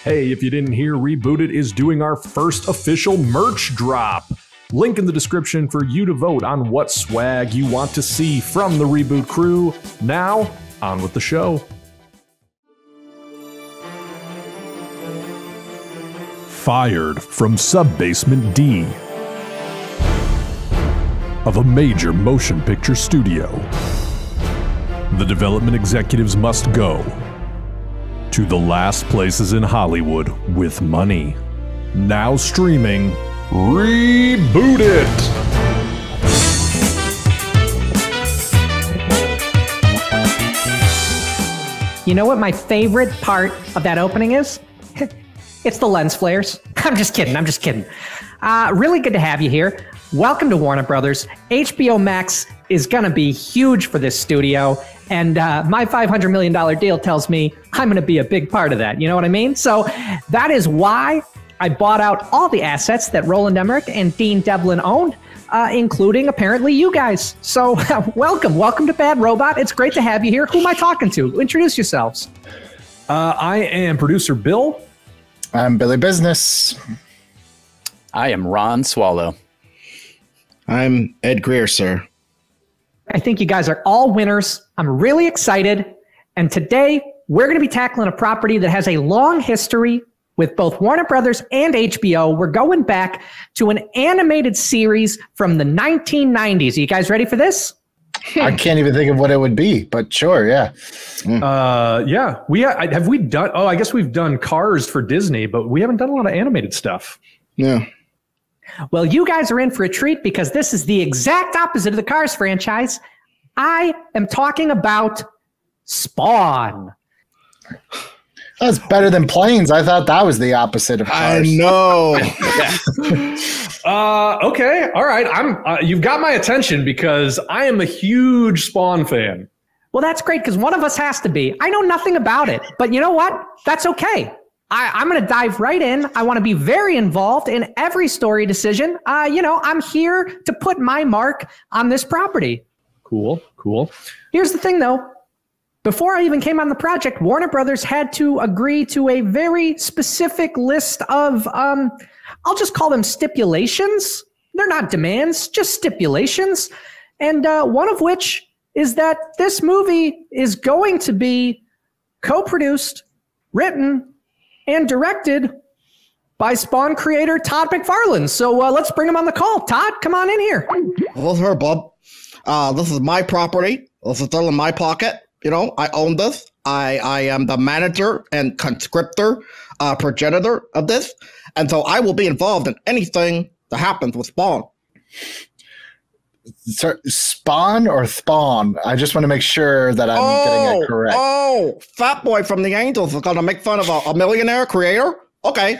Hey, if you didn't hear, Rebooted is doing our first official merch drop. Link in the description for you to vote on what swag you want to see from the Reboot Crew. Now, on with the show. Fired from Subbasement D of a major motion picture studio, the development executives must go to the last places in Hollywood with money. Now streaming, Rebooted! You know what my favorite part of that opening is? It's the lens flares. I'm just kidding. Really good to have you here. Welcome to Warner Brothers. HBO Max is going to be huge for this studio. And my $500 million deal tells me I'm going to be a big part of that. You know what I mean? So that is why I bought out all the assets that Roland Emmerich and Dean Devlin owned, including apparently you guys. So welcome to Bad Robot. It's great to have you here. Who am I talking to? Introduce yourselves. I am producer Bill. I'm Billy Business. I am Ron Swallow. I'm Ed Greer, sir. I think you guys are all winners. I'm really excited. And today we're going to be tackling a property that has a long history with both Warner Brothers and HBO. We're going back to an animated series from the 1990s. Are you guys ready for this? I can't even think of what it would be, but sure, yeah. Yeah. Have we done? Oh, I guess we've done Cars for Disney, but we haven't done a lot of animated stuff. Yeah. Well, you guys are in for a treat because this is the exact opposite of the Cars franchise. I am talking about Spawn. That's better than Planes. I thought that was the opposite of Cars. I know. Okay. All right. You've got my attention because I am a huge Spawn fan. Well, that's great because one of us has to be. I know nothing about it, but you know what? That's okay. I'm going to dive right in. I want to be very involved in every story decision. I'm here to put my mark on this property. Cool. Here's the thing, though. Before I even came on the project, Warner Brothers had to agree to a very specific list of, I'll just call them stipulations. They're not demands, just stipulations. And one of which is that this movie is going to be co-produced, written, and directed by Spawn creator Todd McFarlane. So let's bring him on the call. Todd, come on in here. Well, here, bub. This is my property. This is still in my pocket. You know, I own this. I am the manager and conscriptor, progenitor of this. And so I will be involved in anything that happens with Spawn. Sir, Spawn or Spawn? I just want to make sure that I'm getting it correct. Oh, Fat Boy from the Angels is going to make fun of a millionaire creator? Okay.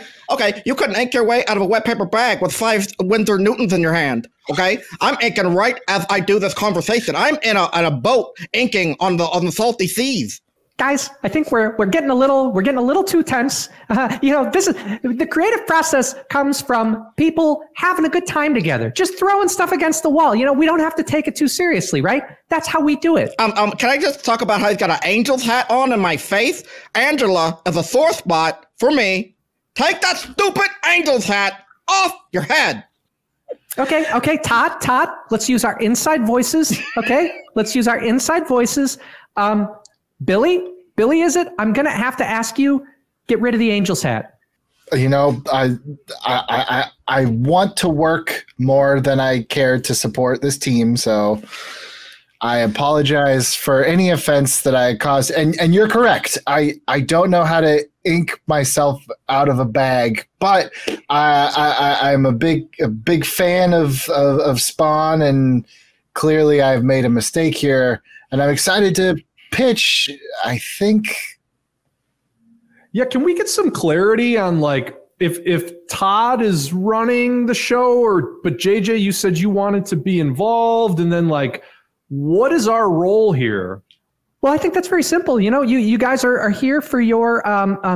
You couldn't ink your way out of a wet paper bag with 5 Windsor Newtons in your hand. Okay, I'm inking right as I do this conversation. I'm in a boat inking on the salty seas. Guys, I think we're getting a little too tense. This is the creative process comes from people having a good time together, just throwing stuff against the wall. We don't have to take it too seriously, right? That's how we do it. Can I just talk about how he's got an Angel's hat on in my face? Angela is a sore spot for me. Take that stupid Angel's hat off your head. Okay, Todd, let's use our inside voices. Okay, let's use our inside voices. Billy, is it? I'm gonna have to ask you, get rid of the Angel's hat. You know, I want to work more than I care to support this team, so I apologize for any offense that I caused. And you're correct. I don't know how to ink myself out of a bag, but I'm a big fan of Spawn, and clearly I've made a mistake here, and I'm excited to pitch. I think. Yeah, can we get some clarity on like if Todd is running the show, but JJ, you said you wanted to be involved, and then like, what is our role here? Well, I think that's very simple. You guys are here for your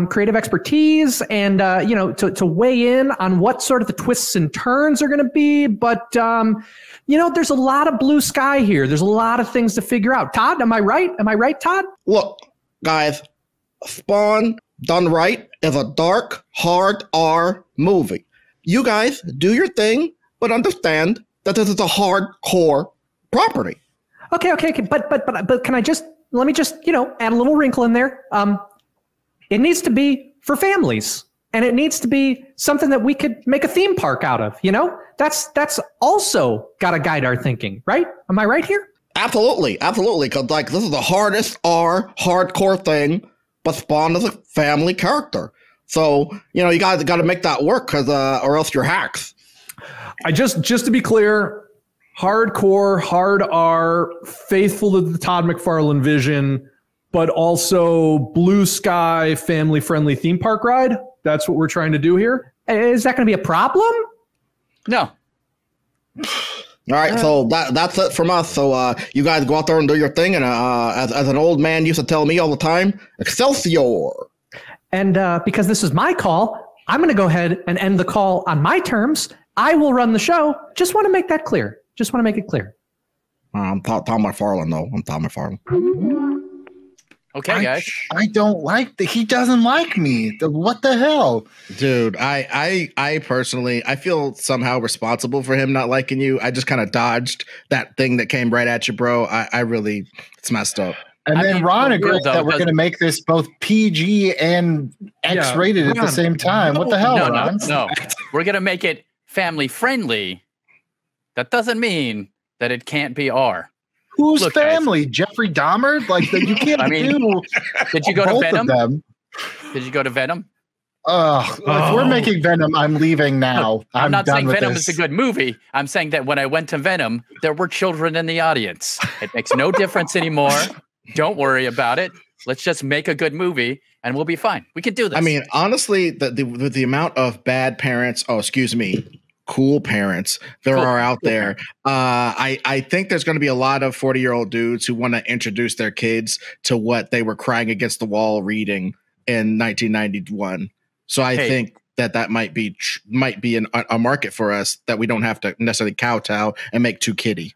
creative expertise and, to weigh in on what sort of the twists and turns are going to be. But, there's a lot of blue sky here. There's a lot of things to figure out. Todd, am I right? Am I right, Todd? Look, guys, Spawn done right is a dark, hard R movie. You guys do your thing, but understand that this is a hardcore property. Okay. But can I just, let me just, add a little wrinkle in there. It needs to be for families, and it needs to be something that we could make a theme park out of, That's also got to guide our thinking, right? Am I right here? Absolutely. Because this is the hardest R hardcore thing, but Spawn is a family character. So, you guys got to make that work, or else you're hacks. I just to be clear, hardcore, hard R, faithful to the Todd McFarlane vision, but also blue sky, family-friendly theme park ride. That's what we're trying to do here. Is that going to be a problem? No. All right, so that's it from us. So you guys go out there and do your thing. And as an old man used to tell me all the time, Excelsior. And because this is my call, I'm going to go ahead and end the call on my terms. I will run the show. Just want to make that clear. Just want to make it clear. I'm Todd McFarlane, though. I'm Todd McFarlane. Okay, guys. I don't like that. He doesn't like me. What the hell? Dude, I personally, I feel somehow responsible for him not liking you. I just kind of dodged that thing that came right at you, bro. I really, it's messed up. And then Ron agreed that we're going to make this both PG and X-rated at the same time. What the hell, Ron? No. We're going to make it family friendly. That doesn't mean that it can't be R. Whose family? Guys. Jeffrey Dahmer? Like, you can't do. Did you go to Venom? Did you go to Venom? If we're making Venom, I'm leaving now. I'm not saying Venom is a good movie. I'm saying that when I went to Venom, there were children in the audience. It makes no difference anymore. Don't worry about it. Let's just make a good movie and we'll be fine. We can do this. I mean, honestly, the amount of bad parents, cool parents there are out there. I think there's going to be a lot of 40-year-old dudes who want to introduce their kids to what they were crying against the wall reading in 1991. So I think that might be a market for us that we don't have to necessarily kowtow and make too kiddie.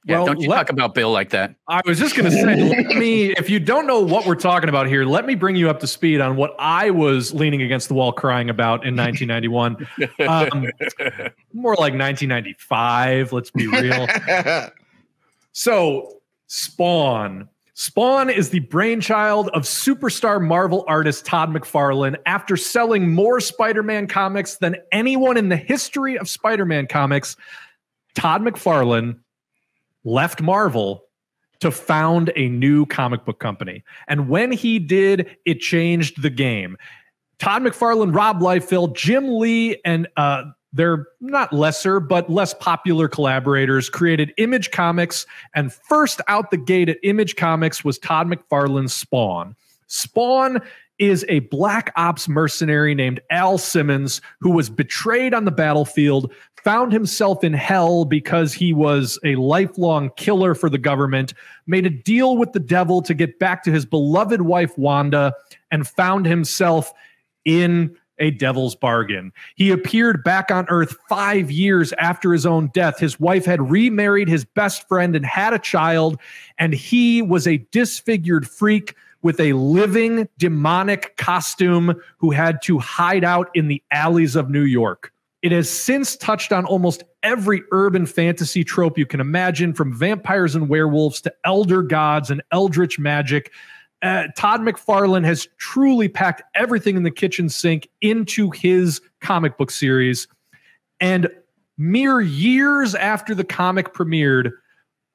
Yeah, don't you talk about Bill like that. I was just going to say, if you don't know what we're talking about here, let me bring you up to speed on what I was leaning against the wall crying about in 1991. More like 1995, let's be real. So, Spawn. Spawn is the brainchild of superstar Marvel artist Todd McFarlane. After selling more Spider-Man comics than anyone in the history of Spider-Man comics, Todd McFarlane left Marvel to found a new comic book company. And when he did, it changed the game. Todd McFarlane, Rob Liefeld, Jim Lee, and their not lesser, but less popular collaborators created Image Comics. And first out the gate at Image Comics was Todd McFarlane's Spawn. Spawn is a black ops mercenary named Al Simmons who was betrayed on the battlefield, found himself in hell because he was a lifelong killer for the government, made a deal with the devil to get back to his beloved wife, Wanda, and found himself in a devil's bargain. He appeared back on Earth 5 years after his own death. His wife had remarried his best friend and had a child, and he was a disfigured freak with a living demonic costume who had to hide out in the alleys of New York. It has since touched on almost every urban fantasy trope you can imagine, from vampires and werewolves to elder gods and eldritch magic. Todd McFarlane has truly packed everything in the kitchen sink into his comic book series. And mere years after the comic premiered,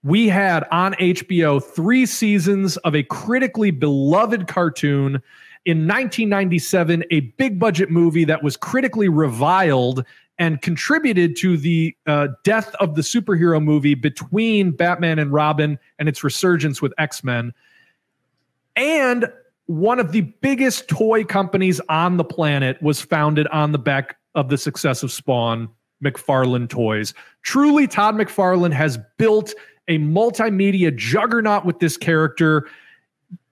we had on HBO 3 seasons of a critically beloved cartoon. In 1997, a big budget movie that was critically reviled and contributed to the death of the superhero movie between Batman and Robin and its resurgence with X-Men. And one of the biggest toy companies on the planet was founded on the back of the success of Spawn, McFarlane Toys. Truly, Todd McFarlane has built a multimedia juggernaut with this character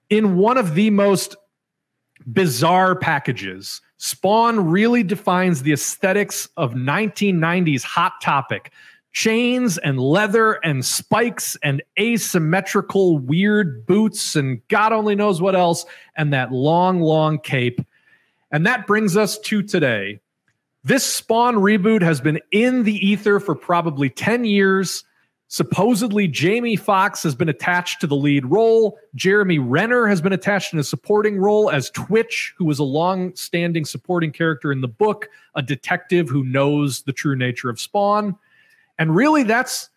in one of the most bizarre packages. Spawn really defines the aesthetics of 1990s Hot Topic. Chains and leather and spikes and asymmetrical weird boots and God only knows what else, and that long, long cape. And that brings us to today. This Spawn reboot has been in the ether for probably 10 years. Supposedly, Jamie Foxx has been attached to the lead role. Jeremy Renner has been attached in a supporting role as Twitch, who was a long-standing supporting character in the book, a detective who knows the true nature of Spawn. And really, that's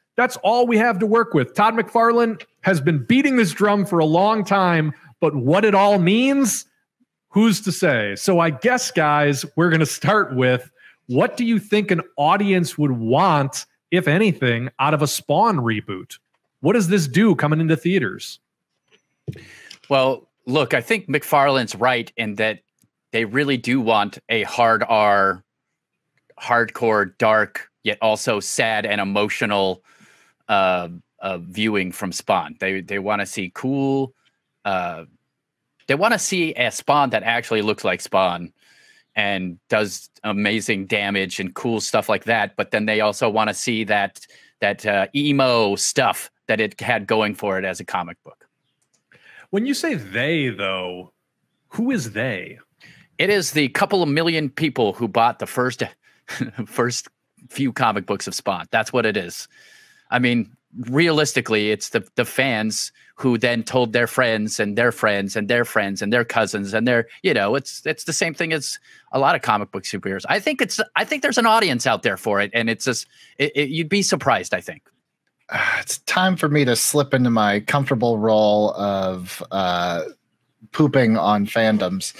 all we have to work with. Todd McFarlane has been beating this drum for a long time, but what it all means, who's to say? So I guess, guys, we're going to start with, what do you think an audience would want, if anything, out of a Spawn reboot? What does this do coming into theaters? Well, look, I think McFarlane's right in that they really do want a hard R, hardcore, dark, yet also sad and emotional viewing from Spawn. They want to see cool. They want to see a Spawn that actually looks like Spawn and does amazing damage and cool stuff like that. But then they also want to see that emo stuff that it had going for it as a comic book. When you say they, though, who is they? It is the couple of million people who bought the first few comic books of Spawn. That's what it is. I mean, realistically, it's the fans who then told their friends and their friends and their friends and their cousins and their, it's the same thing as a lot of comic book superheroes. I think there's an audience out there for it, and it's just you'd be surprised, I think. It's time for me to slip into my comfortable role of pooping on fandoms.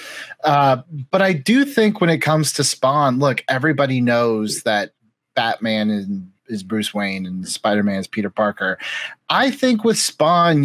But I do think when it comes to Spawn, look, everybody knows that Batman is Bruce Wayne and Spider-Man is Peter Parker. I think with Spawn,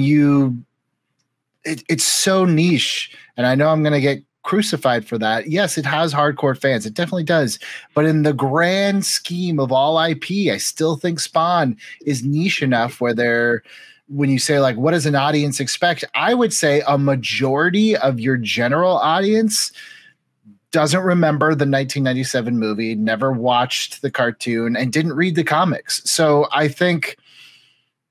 it's so niche, and I know I'm going to get crucified for that. Yes, it has hardcore fans. It definitely does. But in the grand scheme of all IP, I still think Spawn is niche enough where when you say, like, what does an audience expect? I would say a majority of your general audience doesn't remember the 1997 movie, never watched the cartoon, and didn't read the comics. So I think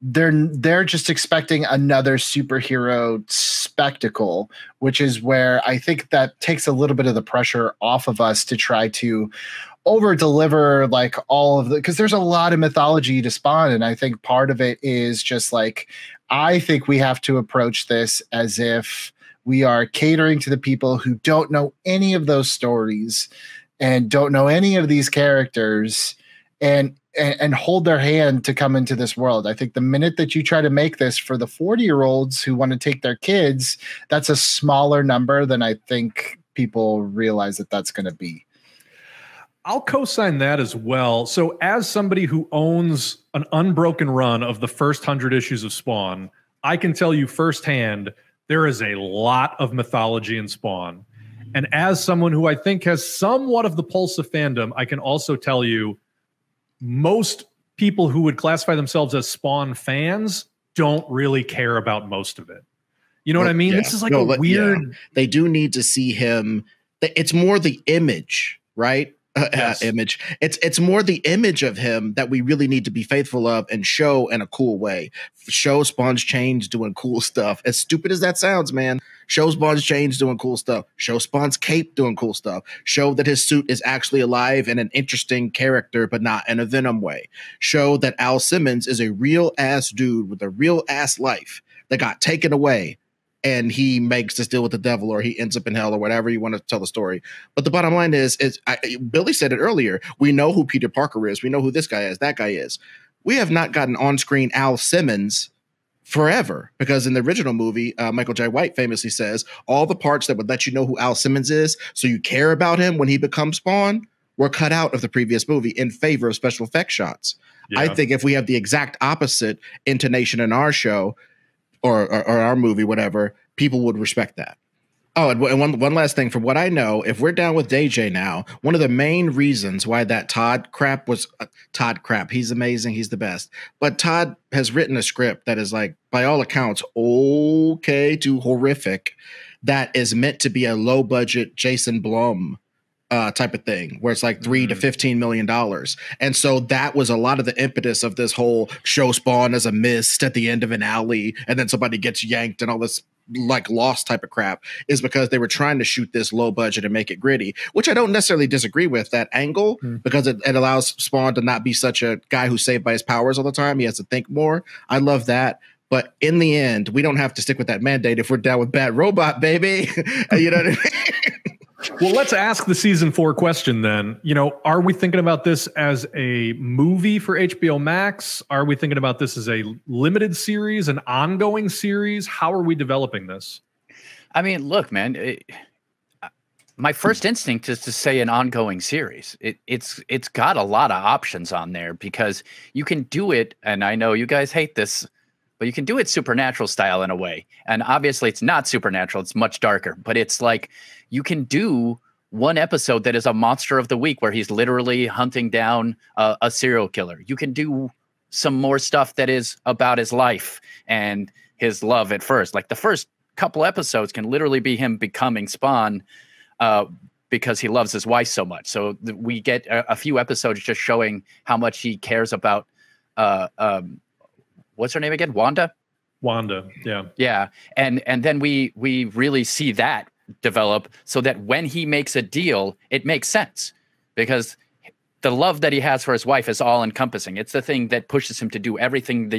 they're just expecting another superhero spectacle, which is where I think that takes a little bit of the pressure off of us to try to over deliver like all of the, because there's a lot of mythology to Spawn. And I think part of it is just like, I think we have to approach this as if we are catering to the people who don't know any of those stories and don't know any of these characters and hold their hand to come into this world. I think the minute that you try to make this for the 40-year-olds who want to take their kids, that's a smaller number than I think people realize that that's going to be. I'll co-sign that as well. So as somebody who owns an unbroken run of the first 100 issues of Spawn, I can tell you firsthand, there is a lot of mythology in Spawn. And as someone who I think has somewhat of the pulse of fandom, I can also tell you most people who would classify themselves as Spawn fans don't really care about most of it. You know what I mean? Yeah. This is like a weird... Yeah. They do need to see him. It's more the image, right? Yes. Image. It's more the image of him that we really need to be faithful of and show in a cool way. Show Spawn's chains doing cool stuff. As stupid as that sounds, man. Show Spawn's chains doing cool stuff. Show Spawn's cape doing cool stuff. Show that his suit is actually alive and an interesting character, but not in a Venom way. Show that Al Simmons is a real ass dude with a real ass life that got taken away. And he makes this deal with the devil, or he ends up in hell, or whatever you want to tell the story. But the bottom line is Billy said it earlier. We know who Peter Parker is. We know who this guy is. That guy is. We have not gotten on-screen Al Simmons forever, because in the original movie, Michael J. White famously says all the parts that would let you know who Al Simmons is, so you care about him when he becomes Spawn, were cut out of the previous movie in favor of special effects shots. Yeah. I think if we have the exact opposite intonation in our show, or our movie, whatever, people would respect that. Oh, and one last thing. From what I know, if we're down with JJ now, one of the main reasons why that Todd crap was Todd crap. He's amazing. He's the best. But Todd has written a script that is, like, by all accounts, okay to horrific. That is meant to be a low budget Jason Blum type of thing, where it's like $3 to $15 million. And so that was a lot of the impetus of this whole show Spawn as a mist at the end of an alley, and then somebody gets yanked and all this like Lost type of crap, is because they were trying to shoot this low budget and make it gritty, which I don't necessarily disagree with that angle, because it allows Spawn to not be such a guy who's saved by his powers all the time. He has to think more. I love that. But in the end, we don't have to stick with that mandate if we're down with Bad Robot, baby. You know what I mean? Well, let's ask the season 4 question then. You know, are we thinking about this as a movie for HBO Max? Are we thinking about this as a limited series, an ongoing series? How are we developing this? I mean, look, man, my first instinct is to say an ongoing series. It's got a lot of options on there, because you can do it, and I know you guys hate this, but you can do it supernatural style in a way. And obviously it's not supernatural, it's much darker, but it's like you can do one episode that is a monster of the week where he's literally hunting down a serial killer. You can do some more stuff that is about his life and his love at first. Like the first couple episodes can literally be him becoming Spawn because he loves his wife so much. So we get a few episodes just showing how much he cares about what's her name again? Wanda? Wanda, yeah. Yeah. And then we really see that develop, so that when he makes a deal, it makes sense, because the love that he has for his wife is all encompassing. It's the thing that pushes him to do everything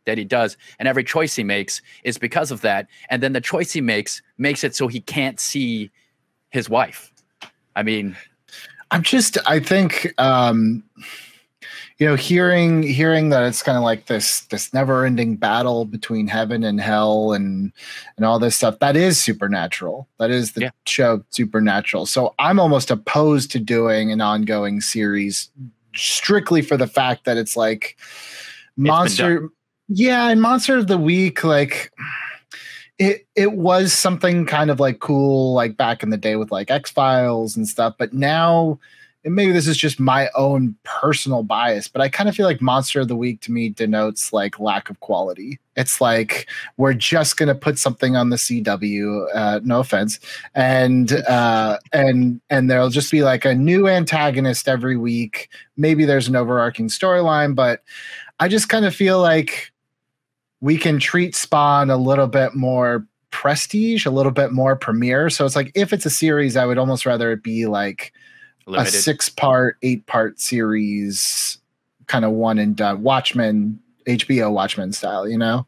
that he does, and every choice he makes is because of that. And then the choice he makes it so he can't see his wife. I mean, I think you know, hearing that it's kind of like this never-ending battle between heaven and hell and all this stuff, that is supernatural. That is the show Supernatural. So I'm almost opposed to doing an ongoing series strictly for the fact that it's like Monster. Yeah, and Monster of the Week, like it was something kind of like cool, like back in the day with like X-Files and stuff, but now, and maybe this is just my own personal bias, but I kind of feel like Monster of the Week to me denotes like lack of quality. It's like, we're just going to put something on the CW, no offense. And there'll just be like a new antagonist every week. Maybe there's an overarching storyline, but I just kind of feel like we can treat Spawn a little bit more prestige, a little bit more premiere. So it's like, if it's a series, I would almost rather it be like limited. A 6-part, 8-part series, kind of one and done, Watchmen, HBO Watchmen style, you know?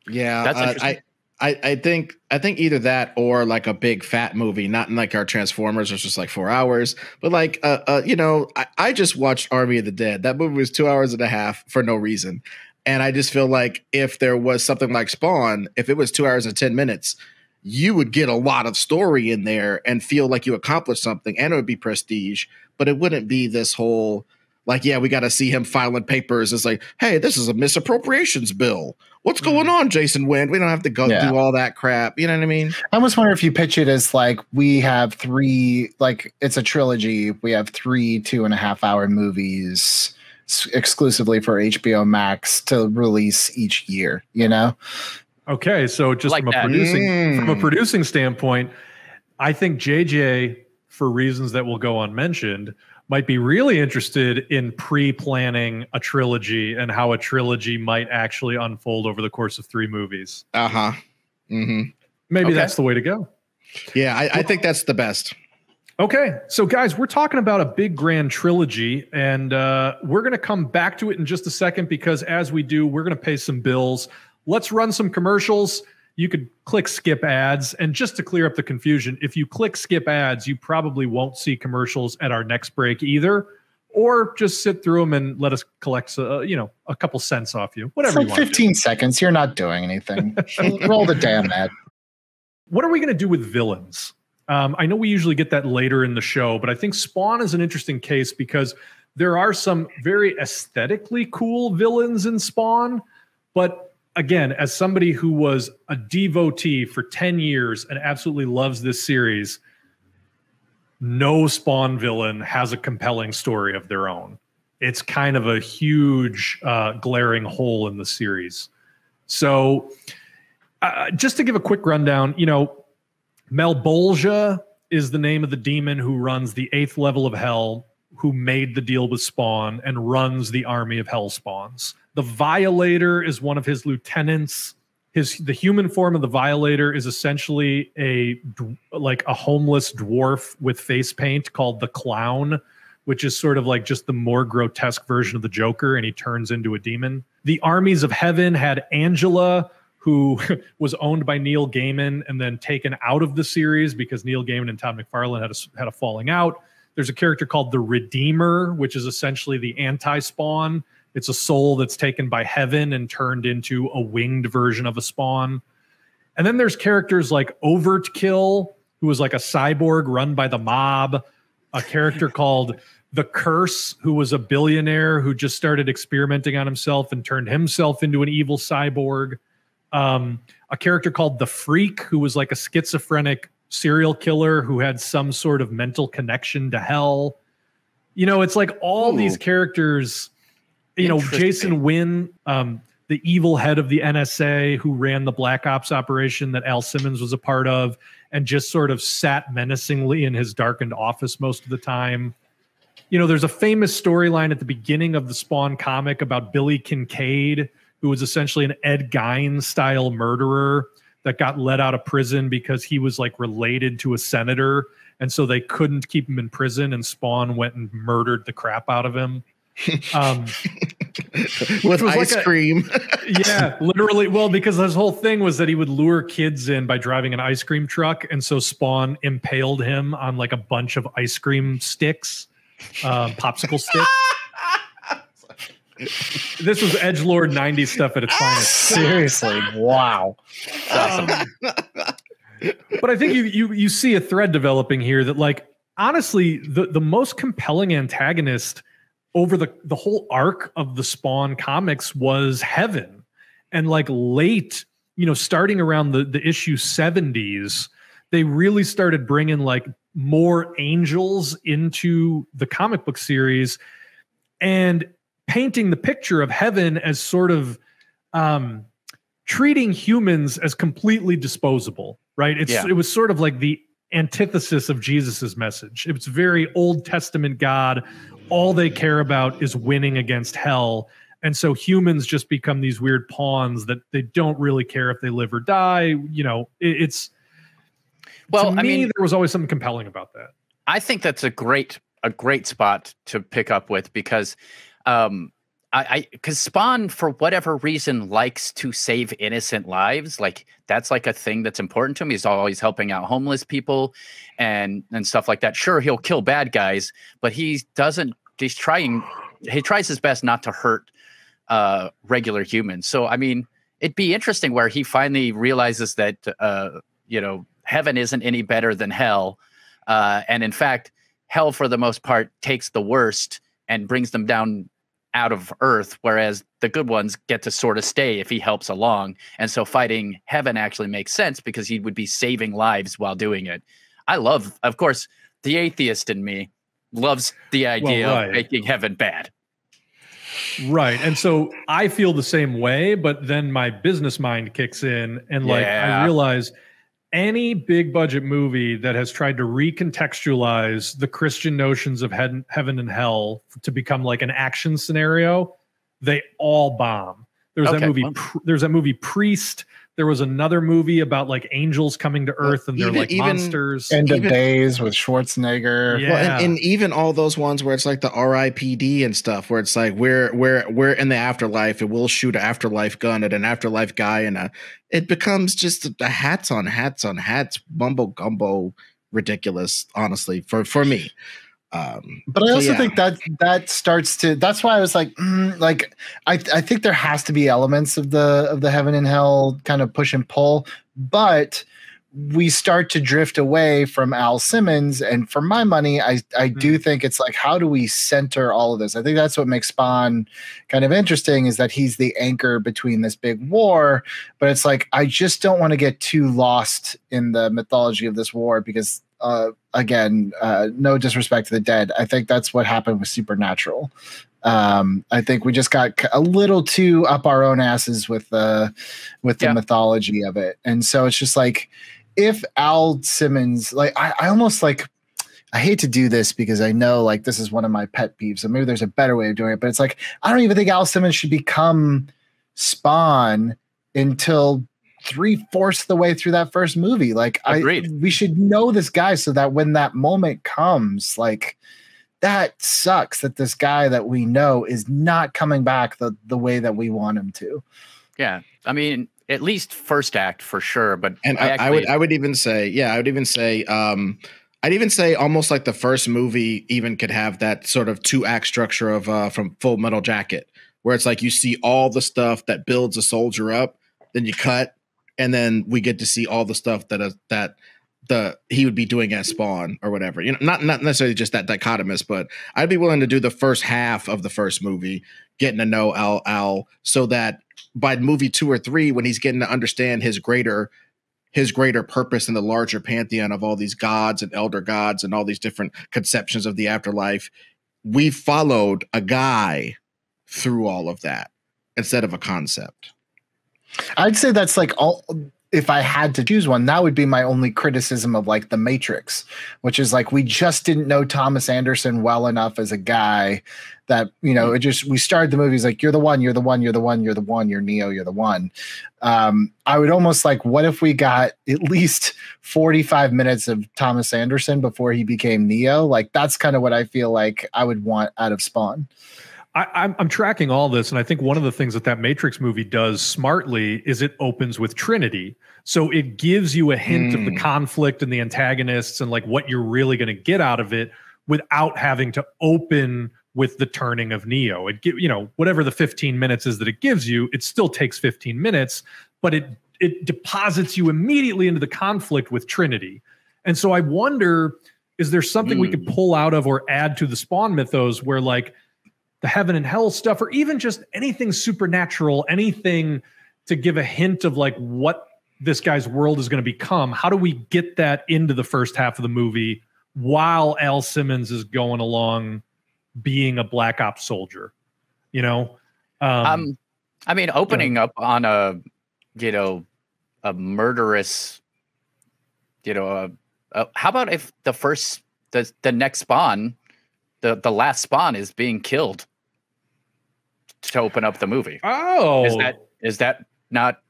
Yeah, that's interesting. I think either that or like a big fat movie, not in like our Transformers, which is just like 4 hours, but like you know, I just watched Army of the Dead. That movie was 2 hours and a half for no reason, and I just feel like if there was something like Spawn, if it was 2 hours and 10 minutes. You would get a lot of story in there and feel like you accomplished something, and it would be prestige, but it wouldn't be this whole, like, yeah, we got to see him filing papers. It's like, hey, this is a misappropriations bill. What's going on, Jason Wind? We don't have to go do all that crap. You know what I mean? I almost wonder if you pitch it as like, we have 3, like it's a trilogy. We have 3 2.5-hour movies exclusively for HBO Max to release each year, you know? Okay, so just like from a producing standpoint, I think JJ, for reasons that will go unmentioned, might be really interested in pre-planning a trilogy and how a trilogy might actually unfold over the course of 3 movies. Maybe that's the way to go. Yeah, I think that's the best. Okay, so guys, we're talking about a big grand trilogy, and we're going to come back to it in just a second, because as we do, we're going to pay some bills. Let's run some commercials. You could click skip ads. And just to clear up the confusion, if you click skip ads, you probably won't see commercials at our next break either. Or just sit through them and let us collect, a couple cents off you. Whatever it's like you want. 15 seconds. You're not doing anything. Roll the damn ad. What are we going to do with villains? I know we usually get that later in the show, but I think Spawn is an interesting case because there are some very aesthetically cool villains in Spawn, but again, as somebody who was a devotee for 10 years and absolutely loves this series, no Spawn villain has a compelling story of their own. It's kind of a huge glaring hole in the series. So just to give a quick rundown, you know, Malbolgia is the name of the demon who runs the 8th level of hell, who made the deal with Spawn and runs the army of hell spawns. The Violator is one of his lieutenants. the human form of the Violator is essentially a homeless dwarf with face paint called the Clown, which is sort of like just the more grotesque version of the Joker, and he turns into a demon. The Armies of Heaven had Angela, who was owned by Neil Gaiman and then taken out of the series because Neil Gaiman and Todd McFarlane had a falling out. There's a character called the Redeemer, which is essentially the anti-Spawn. It's a soul that's taken by heaven and turned into a winged version of a Spawn. And then there's characters like Overkill, who was like a cyborg run by the mob. A character called The Curse, who was a billionaire who just started experimenting on himself and turned himself into an evil cyborg. A character called The Freak, who was like a schizophrenic serial killer who had some sort of mental connection to hell. You know, it's like all these characters, you know, Jason Wynn, the evil head of the NSA who ran the Black Ops operation that Al Simmons was a part of and just sort of sat menacingly in his darkened office most of the time. You know, there's a famous storyline at the beginning of the Spawn comic about Billy Kincaid, who was essentially an Ed Gein style murderer that got let out of prison because he was like related to a senator. And so they couldn't keep him in prison, and Spawn went and murdered the crap out of him. With ice cream. Yeah, literally. Well, because his whole thing was that he would lure kids in by driving an ice cream truck. And so Spawn impaled him on like a bunch of ice cream sticks, popsicle sticks. This was edgelord 90s stuff at its finest. Seriously, wow. But I think you see a thread developing here that, like, honestly, the most compelling antagonist over the whole arc of the Spawn comics was Heaven. And like late, you know, starting around the issue 70s, they really started bringing like more angels into the comic book series and painting the picture of Heaven as sort of treating humans as completely disposable, right? It was sort of like the antithesis of Jesus's message. It was very Old Testament God. All they care about is winning against hell. And so humans just become these weird pawns that they don't really care if they live or die. You know, it's, well, to me, there was always something compelling about that. I think that's a great spot to pick up with, because because Spawn, for whatever reason, likes to save innocent lives. Like, that's like a thing that's important to him. He's always helping out homeless people and stuff like that. Sure, he'll kill bad guys, but he tries his best not to hurt regular humans. So, I mean, it'd be interesting where he finally realizes that, you know, heaven isn't any better than hell. And in fact, hell, for the most part, takes the worst and brings them down out of earth, whereas the good ones get to sort of stay if he helps along. And so fighting heaven actually makes sense because he would be saving lives while doing it. I love, of course, the atheist in me loves the idea of making heaven bad. Right. And so I feel the same way, but then my business mind kicks in and like I realize any big budget movie that has tried to recontextualize the Christian notions of heaven and hell to become like an action scenario, they all bomb. There's that movie Priest. There was another movie about like angels coming to Earth and they're like monsters. End of Days with Schwarzenegger. Yeah. Well, and even all those ones where it's like the RIPD and stuff, where it's like we're in the afterlife and we'll shoot an afterlife gun at an afterlife guy, and it becomes just a hats on hats, mumbo gumbo, ridiculous. Honestly, for me. But I also think that starts to, that's why I was like, I think there has to be elements of the heaven and hell kind of push and pull, but we start to drift away from Al Simmons. And for my money, I do think it's like, how do we center all of this? I think that's what makes Spawn kind of interesting, is that he's the anchor between this big war, but it's like, I just don't want to get too lost in the mythology of this war because again, no disrespect to the dead, I think that's what happened with Supernatural. I think we just got a little too up our own asses with the mythology of it. And so it's just like, if Al Simmons, like I almost like, I hate to do this because I know like this is one of my pet peeves, so maybe there's a better way of doing it, but it's like, I don't even think Al Simmons should become Spawn until 3/4 of the way through that first movie. Like, we should know this guy so that when that moment comes, like, that sucks that this guy that we know is not coming back the way that we want him to. Yeah. I mean, at least first act for sure. But I would even say I'd even say almost like the first movie even could have that sort of 2-act structure of from Full Metal Jacket, where it's like you see all the stuff that builds a soldier up, then you cut, and then we get to see all the stuff that he would be doing as Spawn or whatever. You know, not necessarily just that dichotomous, but I'd be willing to do the first half of the first movie, getting to know Al, so that by movie 2 or 3, when he's getting to understand his greater purpose in the larger pantheon of all these gods and elder gods and all these different conceptions of the afterlife, we followed a guy through all of that instead of a concept. I'd say that's like all. If I had to choose one, that would be my only criticism of like The Matrix, which is like we just didn't know Thomas Anderson well enough as a guy that, you know, we started the movies like, you're the one, you're the one, you're the one, you're the one, you're Neo, you're the one. I would almost like, what if we got at least 45 minutes of Thomas Anderson before he became Neo? Like, that's kind of what I feel like I would want out of Spawn. I'm tracking all this, and I think one of the things that Matrix movie does smartly is it opens with Trinity. So it gives you a hint of the conflict and the antagonists and like what you're really going to get out of it without having to open with the turning of Neo. Whatever the 15 minutes is that it gives you, it still takes 15 minutes, but it deposits you immediately into the conflict with Trinity. And so I wonder, is there something we could pull out of or add to the Spawn mythos where like the heaven and hell stuff, or even just anything supernatural, anything to give a hint of like what this guy's world is going to become? How do we get that into the first half of the movie while Al Simmons is going along being a Black Ops soldier? You know, I mean, opening up on a murderous, how about if the next Spawn, the last Spawn is being killed to open up the movie? Oh, is that not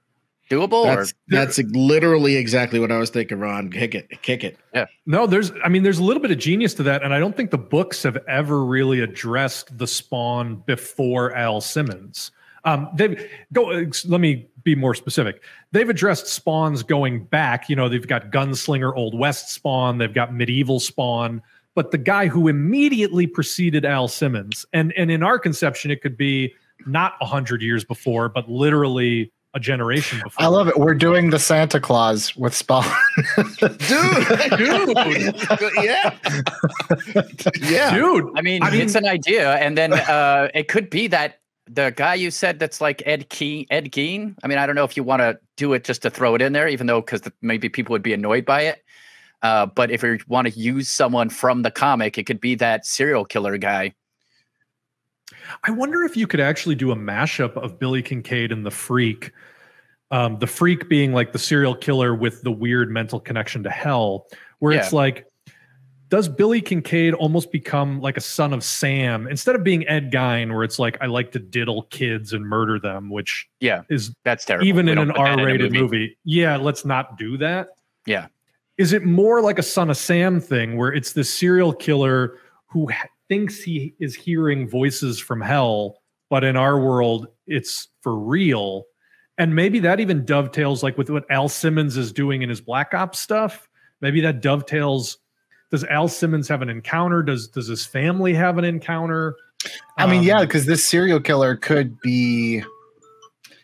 doable? That's literally exactly what I was thinking, Ron. Kick it. Yeah. No, there's a little bit of genius to that, and I don't think the books have ever really addressed the Spawn before Al Simmons. Let me be more specific. They've addressed Spawns going back. You know, they've got Gunslinger, Old West Spawn. They've got Medieval Spawn. But the guy who immediately preceded Al Simmons, and in our conception, it could be not 100 years before, but literally a generation before. I love it. We're doing the Santa Claus with Spawn. dude. Yeah. Dude. I mean, it's an idea. And then it could be that the guy you said that's like Ed Gein. I mean, I don't know if you want to do it just to throw it in there, even though because maybe people would be annoyed by it. But if you want to use someone from the comic, it could be that serial killer guy. I wonder if you could actually do a mashup of Billy Kincaid and the Freak. The Freak being like the serial killer with the weird mental connection to hell, where it's like, does Billy Kincaid almost become like a son of Sam instead of being Ed Gein, where it's like, I like to diddle kids and murder them, which that's terrible. Even in an R-rated movie. Yeah, let's not do that. Yeah. Is it more like a Son of Sam thing where it's this serial killer who thinks he is hearing voices from hell, but in our world, it's for real? And maybe that even dovetails like with what Al Simmons is doing in his Black Ops stuff. Maybe that dovetails. Does Al Simmons have an encounter? Does his family have an encounter? I mean, yeah, because this serial killer could be...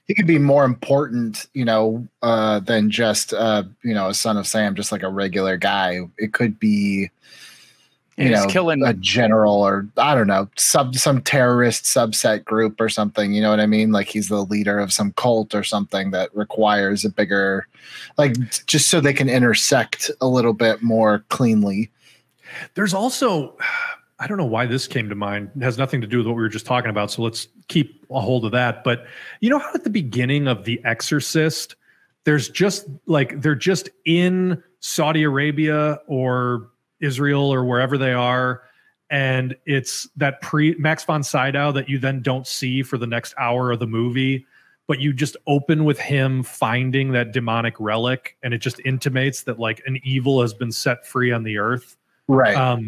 He could be more important, than just, a Son of Sam, just like a regular guy. It could be, killing a general or, I don't know, some terrorist subset group or something. You know what I mean? Like he's the leader of some cult or something that requires a bigger, like just so they can intersect a little bit more cleanly. There's also... I don't know why this came to mind. It has nothing to do with what we were just talking about. So let's keep a hold of that. But you know how at the beginning of The Exorcist, they're just in Saudi Arabia or Israel or wherever they are. And it's that Max von Sydow that you then don't see for the next hour of the movie. but you just open with him finding that demonic relic, and it just intimates that like an evil has been set free on the earth. Right.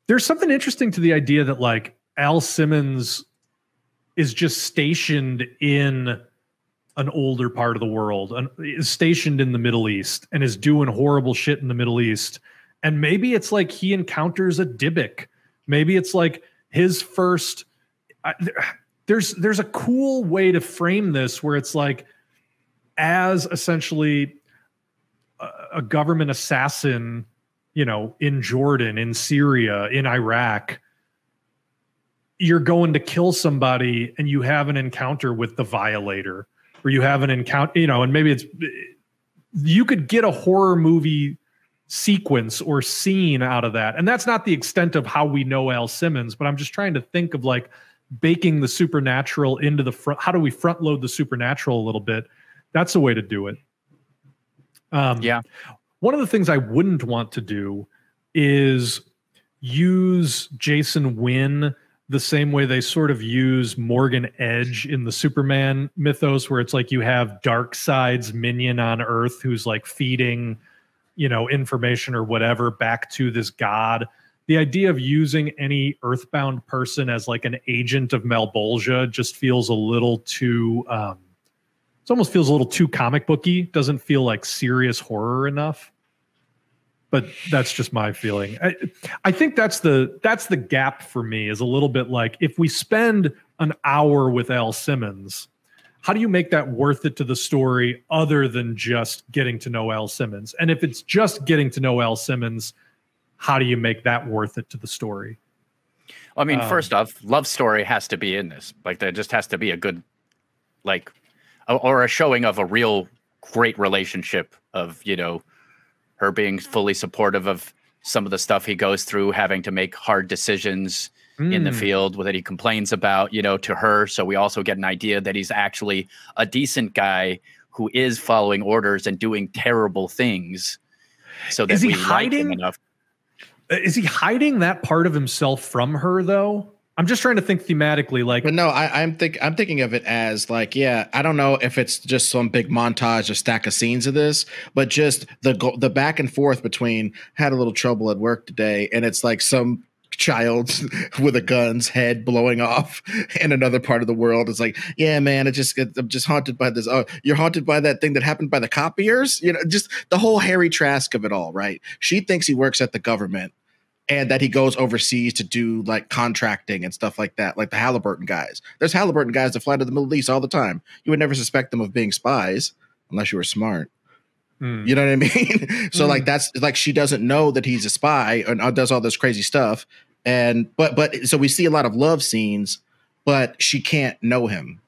There's something interesting to the idea that like Al Simmons is just stationed in an older part of the world and is stationed in the Middle East and is doing horrible shit in the Middle East. And maybe it's like he encounters a Dybbuk. Maybe it's like his first. There's a cool way to frame this where it's like, as essentially a government assassin, you know, in Jordan, in Syria, in Iraq, you're going to kill somebody and you have an encounter with the Violator, or you have an encounter, you know, and maybe you could get a horror movie sequence or scene out of that. And that's not the extent of how we know Al Simmons, but I'm just trying to think of like baking the supernatural into the front. How do we front load the supernatural a little bit? That's a way to do it. Yeah. One of the things I wouldn't want to do is use Jason Wynn the same way they sort of use Morgan Edge in the Superman mythos, where it's like you have Darkseid's minion on Earth who's like feeding, you know, information or whatever back to this god. The idea of using any earthbound person as like an agent of Malbolgia just feels a little too, it almost feels a little too comic booky. Doesn't feel like serious horror enough. But that's just my feeling. I think that's the gap for me, is a little bit like, if we spend an hour with Al Simmons, how do you make that worth it to the story other than just getting to know Al Simmons? And if it's just getting to know Al Simmons, how do you make that worth it to the story? I mean, first off, love story has to be in this. Like, there just has to be a good, like, or a showing of a real great relationship of, you know, her being fully supportive of some of the stuff he goes through, having to make hard decisions in the field that he complains about, you know, to her. So we also get an idea that he's actually a decent guy who is following orders and doing terrible things. So that we like him enough. Is he hiding that part of himself from her, though? I'm just trying to think thematically. Like, but no, I'm thinking of it as like, yeah, I don't know if it's just some big montage or stack of scenes of this, but just the back and forth between had a little trouble at work today, and it's like some child with a gun's head blowing off in another part of the world. It's like, yeah, man, I'm just haunted by this. Oh, you're haunted by that thing that happened by the copiers, you know, just the whole Harry Trask of it all, right? She thinks he works at the government, and that he goes overseas to do like contracting and stuff like that, like the Halliburton guys. There's Halliburton guys that fly to the Middle East all the time. You would never suspect them of being spies unless you were smart. You know what I mean? So like, that's like, she doesn't know that he's a spy and does all this crazy stuff. And but so we see a lot of love scenes, but she can't know him.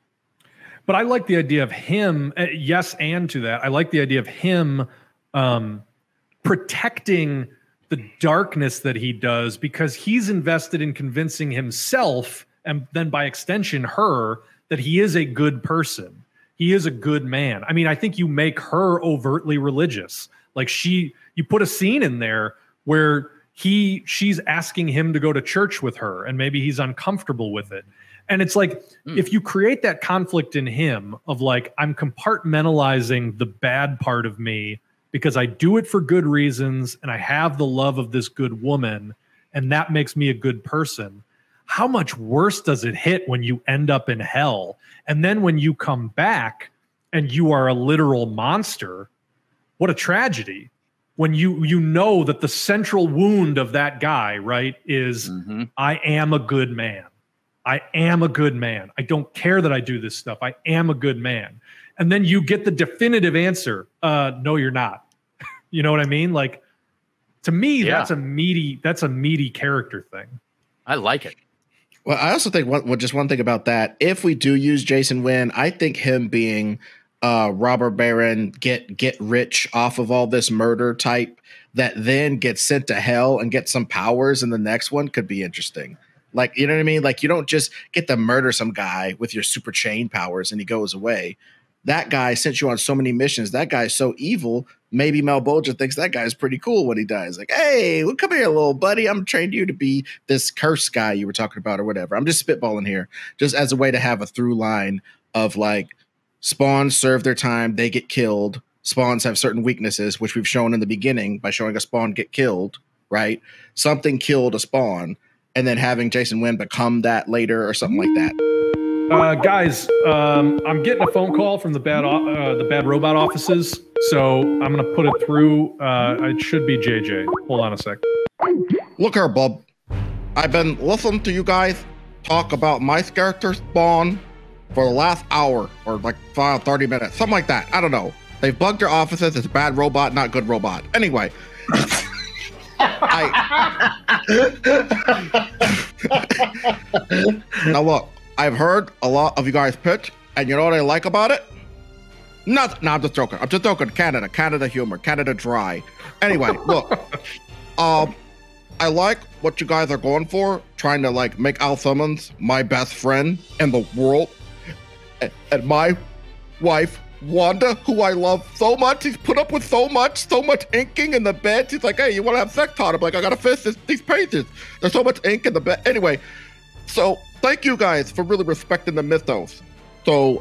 But I like the idea of him. Yes, and to that, I like the idea of him protecting the darkness that he does, because he's invested in convincing himself, and then by extension her, that he is a good person. He is a good man. I mean, I think you make her overtly religious. Like, you put a scene in there where she's asking him to go to church with her, and maybe he's uncomfortable with it. And it's like, if you create that conflict in him of like, I'm compartmentalizing the bad part of me because I do it for good reasons, and I have the love of this good woman, and that makes me a good person. How much worse does it hit when you end up in hell? And then when you come back and you are a literal monster, what a tragedy. When you know that the central wound of that guy, right, is I am a good man. I am a good man. I don't care that I do this stuff. I am a good man. And then you get the definitive answer. No, you're not. You know what I mean? Like, to me, that's a meaty character thing. I like it. Well, I also think just one thing about that. If we do use Jason Wynn, I think him being robber baron, get rich off of all this murder type that then gets sent to hell and get some powers in the next one could be interesting. Like, you know what I mean? Like, you don't just get to murder some guy with your super chain powers and he goes away. That guy sent you on so many missions. That guy's so evil. Maybe Malbolgia thinks that guy's pretty cool when he dies. Like, hey, well, come here, little buddy. I'm trained you to be this cursed guy you were talking about or whatever. I'm just spitballing here, just as a way to have a through line of like Spawns serve their time, they get killed. Spawns have certain weaknesses, which we've shown in the beginning by showing a spawn get killed, right? Something killed a spawn, and then having Jason Wynn become that later or something like that. Guys, I'm getting a phone call from the bad robot offices, so I'm gonna put it through. It should be JJ. Hold on a sec. Look here, Bob. I've been listening to you guys talk about my character Spawn for the last hour or like 30 minutes, something like that. I don't know. They've bugged your offices. It's bad robot, not good robot. Anyway. Now look, I've heard a lot of you guys pitch, and you know what I like about it? Nothing. No, I'm just joking. Canada humor, Canada dry. Anyway, look, I like what you guys are going for, trying to like make Al Simmons my best friend in the world, and my wife Wanda, who I love so much. He's put up with so much inking in the bed. He's like, hey, you want to have sex, Todd? I'm like, I gotta finish these pages. There's so much ink in the bed. Anyway, so thank you guys for really respecting the mythos. So,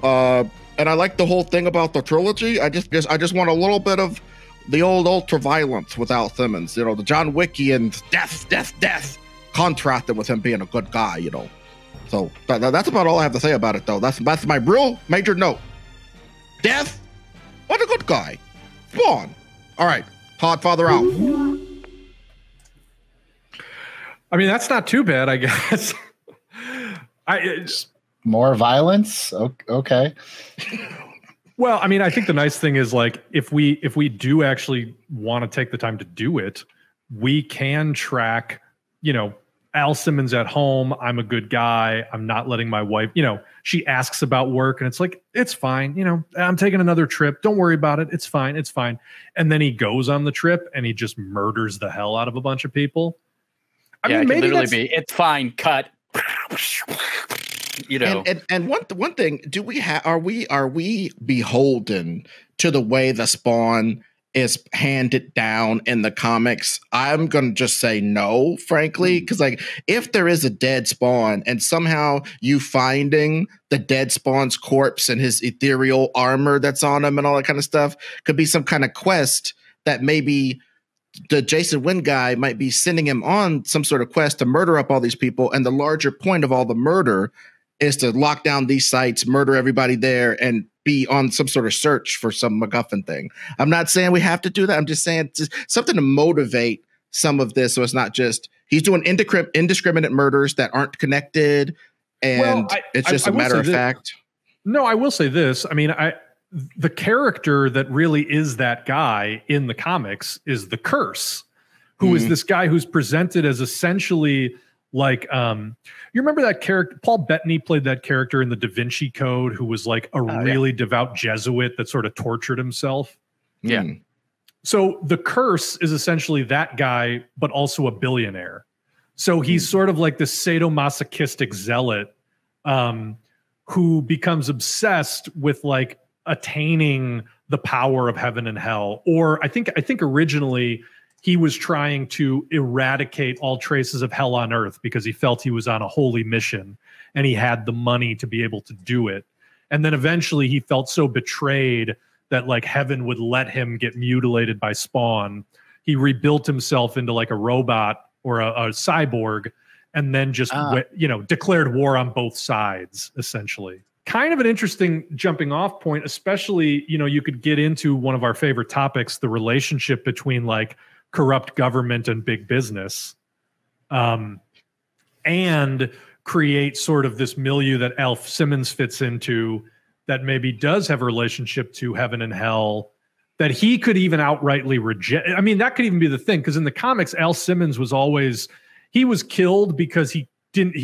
and I like the whole thing about the trilogy. I just want a little bit of the old ultra violence with Al Simmons. You know, the John Wickian death, contrasted with him being a good guy. You know, so that's about all I have to say about it, though. That's my real major note. Death, what a good guy. Spawn. All right, Toddfather out. I mean, that's not too bad, I guess. More violence? Okay. Well, I mean, I think the nice thing is like if we do actually want to take the time to do it, we can track, you know, Al Simmons at home. I'm a good guy. I'm not letting my wife, you know, she asks about work and it's like, it's fine. You know, I'm taking another trip. Don't worry about it. It's fine. It's fine. And then he goes on the trip and he just murders the hell out of a bunch of people. I mean, maybe it could literally be, it's fine. Cut. You know, and one thing, are we beholden to the way the Spawn is handed down in the comics? I'm gonna just say no, frankly, because like if there is a dead Spawn and somehow you finding the dead Spawn's corpse and his ethereal armor that's on him and all that kind of stuff could be some kind of quest that maybe the Jason Wynn guy might be sending him on some sort of quest to murder up all these people, and the larger point of all the murder is to lock down these sites, murder everybody there, and be on some sort of search for some MacGuffin thing. I'm not saying we have to do that. I'm just saying just something to motivate some of this, so it's not just he's doing indiscriminate murders that aren't connected, and it's just a matter of fact. No, I will say this. I mean, the character that really is that guy in the comics is the Curse, who is this guy who's presented as essentially like you remember that character Paul Bettany played that character in the Da Vinci Code who was like a really devout Jesuit that sort of tortured himself. So the Curse is essentially that guy but also a billionaire. So he's sort of like this sadomasochistic zealot who becomes obsessed with like attaining the power of heaven and hell. Or I think originally he was trying to eradicate all traces of hell on earth because he felt he was on a holy mission and he had the money to be able to do it. And then eventually he felt so betrayed that like heaven would let him get mutilated by Spawn. He rebuilt himself into like a robot or a cyborg and then just, declared war on both sides, essentially. Kind of an interesting jumping off point, especially, you know, you could get into one of our favorite topics, the relationship between like corrupt government and big business, and create sort of this milieu that Al Simmons fits into that maybe does have a relationship to heaven and hell that he could even outrightly reject. I mean, that could even be the thing, because in the comics, Al Simmons was always, he was killed because he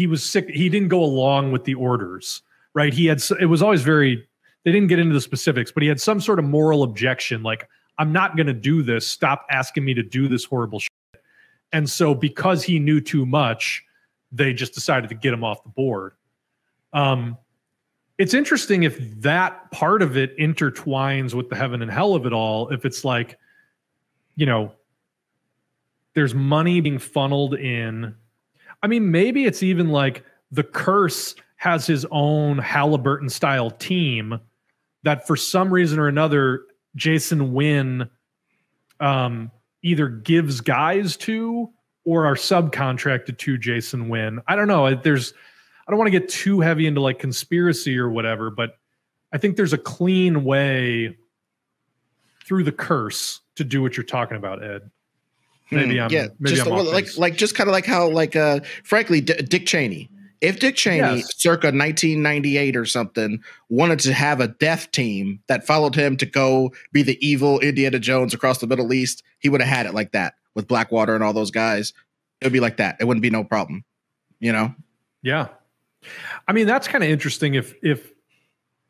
was sick. He didn't go along with the orders, right? It was always very, they didn't get into the specifics, but he had some sort of moral objection, like, I'm not going to do this. Stop asking me to do this horrible shit. And so because he knew too much, they just decided to get him off the board. It's interesting if that part of it intertwines with the heaven and hell of it all. If it's like, you know, there's money being funneled in. I mean, maybe it's even like the Curse has his own Halliburton style team that for some reason or another, Jason Wynn either gives guys to or are subcontracted to Jason Wynn. I don't know. I don't want to get too heavy into like conspiracy or whatever, but I think there's a clean way through the curse to do what you're talking about, Ed. Maybe I'm just kind of like how frankly Dick Cheney. If Dick Cheney, circa 1998 or something, wanted to have a death team that followed him to go be the evil Indiana Jones across the Middle East, he would have had it like that with Blackwater and all those guys. It would be like that. It wouldn't be no problem, you know? Yeah. I mean, that's kind of interesting if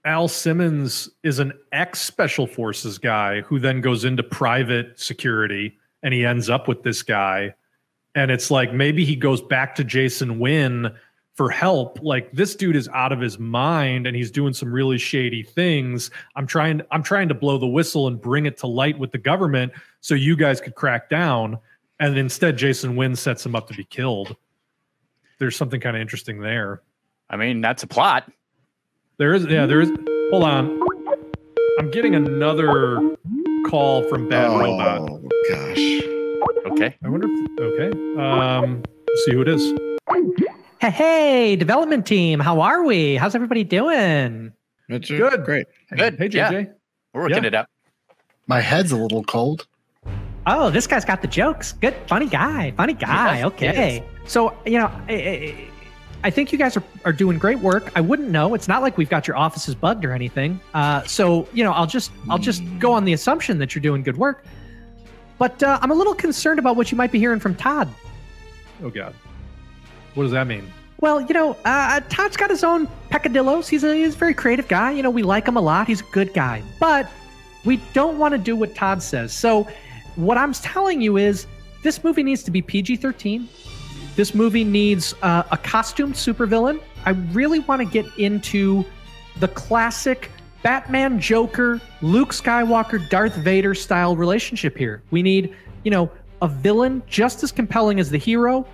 Al Simmons is an ex-Special Forces guy who then goes into private security and he ends up with this guy. And it's like maybe he goes back to Jason Wynn for help. Like, this dude is out of his mind and he's doing some really shady things. I'm trying to blow the whistle and bring it to light with the government so you guys could crack down. And instead, Jason Wynn sets him up to be killed. There's something kind of interesting there. I mean, that's a plot. There is. Hold on. I'm getting another call from Bad Robot. Oh, gosh. Okay. I wonder if, let's see who it is. Hey, development team. How are we? How's everybody doing? Good. Great. Good. Hey, JJ. Yeah. We're working it up. My head's a little cold. Oh, this guy's got the jokes. Good. Funny guy. Yes, Okay. So, I think you guys are doing great work. I wouldn't know. It's not like we've got your offices bugged or anything. So, I'll just go on the assumption that you're doing good work. But I'm a little concerned about what you might be hearing from Todd. Oh, God. What does that mean? Well, Todd's got his own peccadillos. He's a very creative guy. We like him a lot. He's a good guy. But we don't want to do what Todd says. So what I'm telling you is this movie needs to be PG-13. This movie needs a costumed supervillain. I really want to get into the classic Batman, Joker, Luke Skywalker, Darth Vader style relationship here. We need, a villain just as compelling as the hero.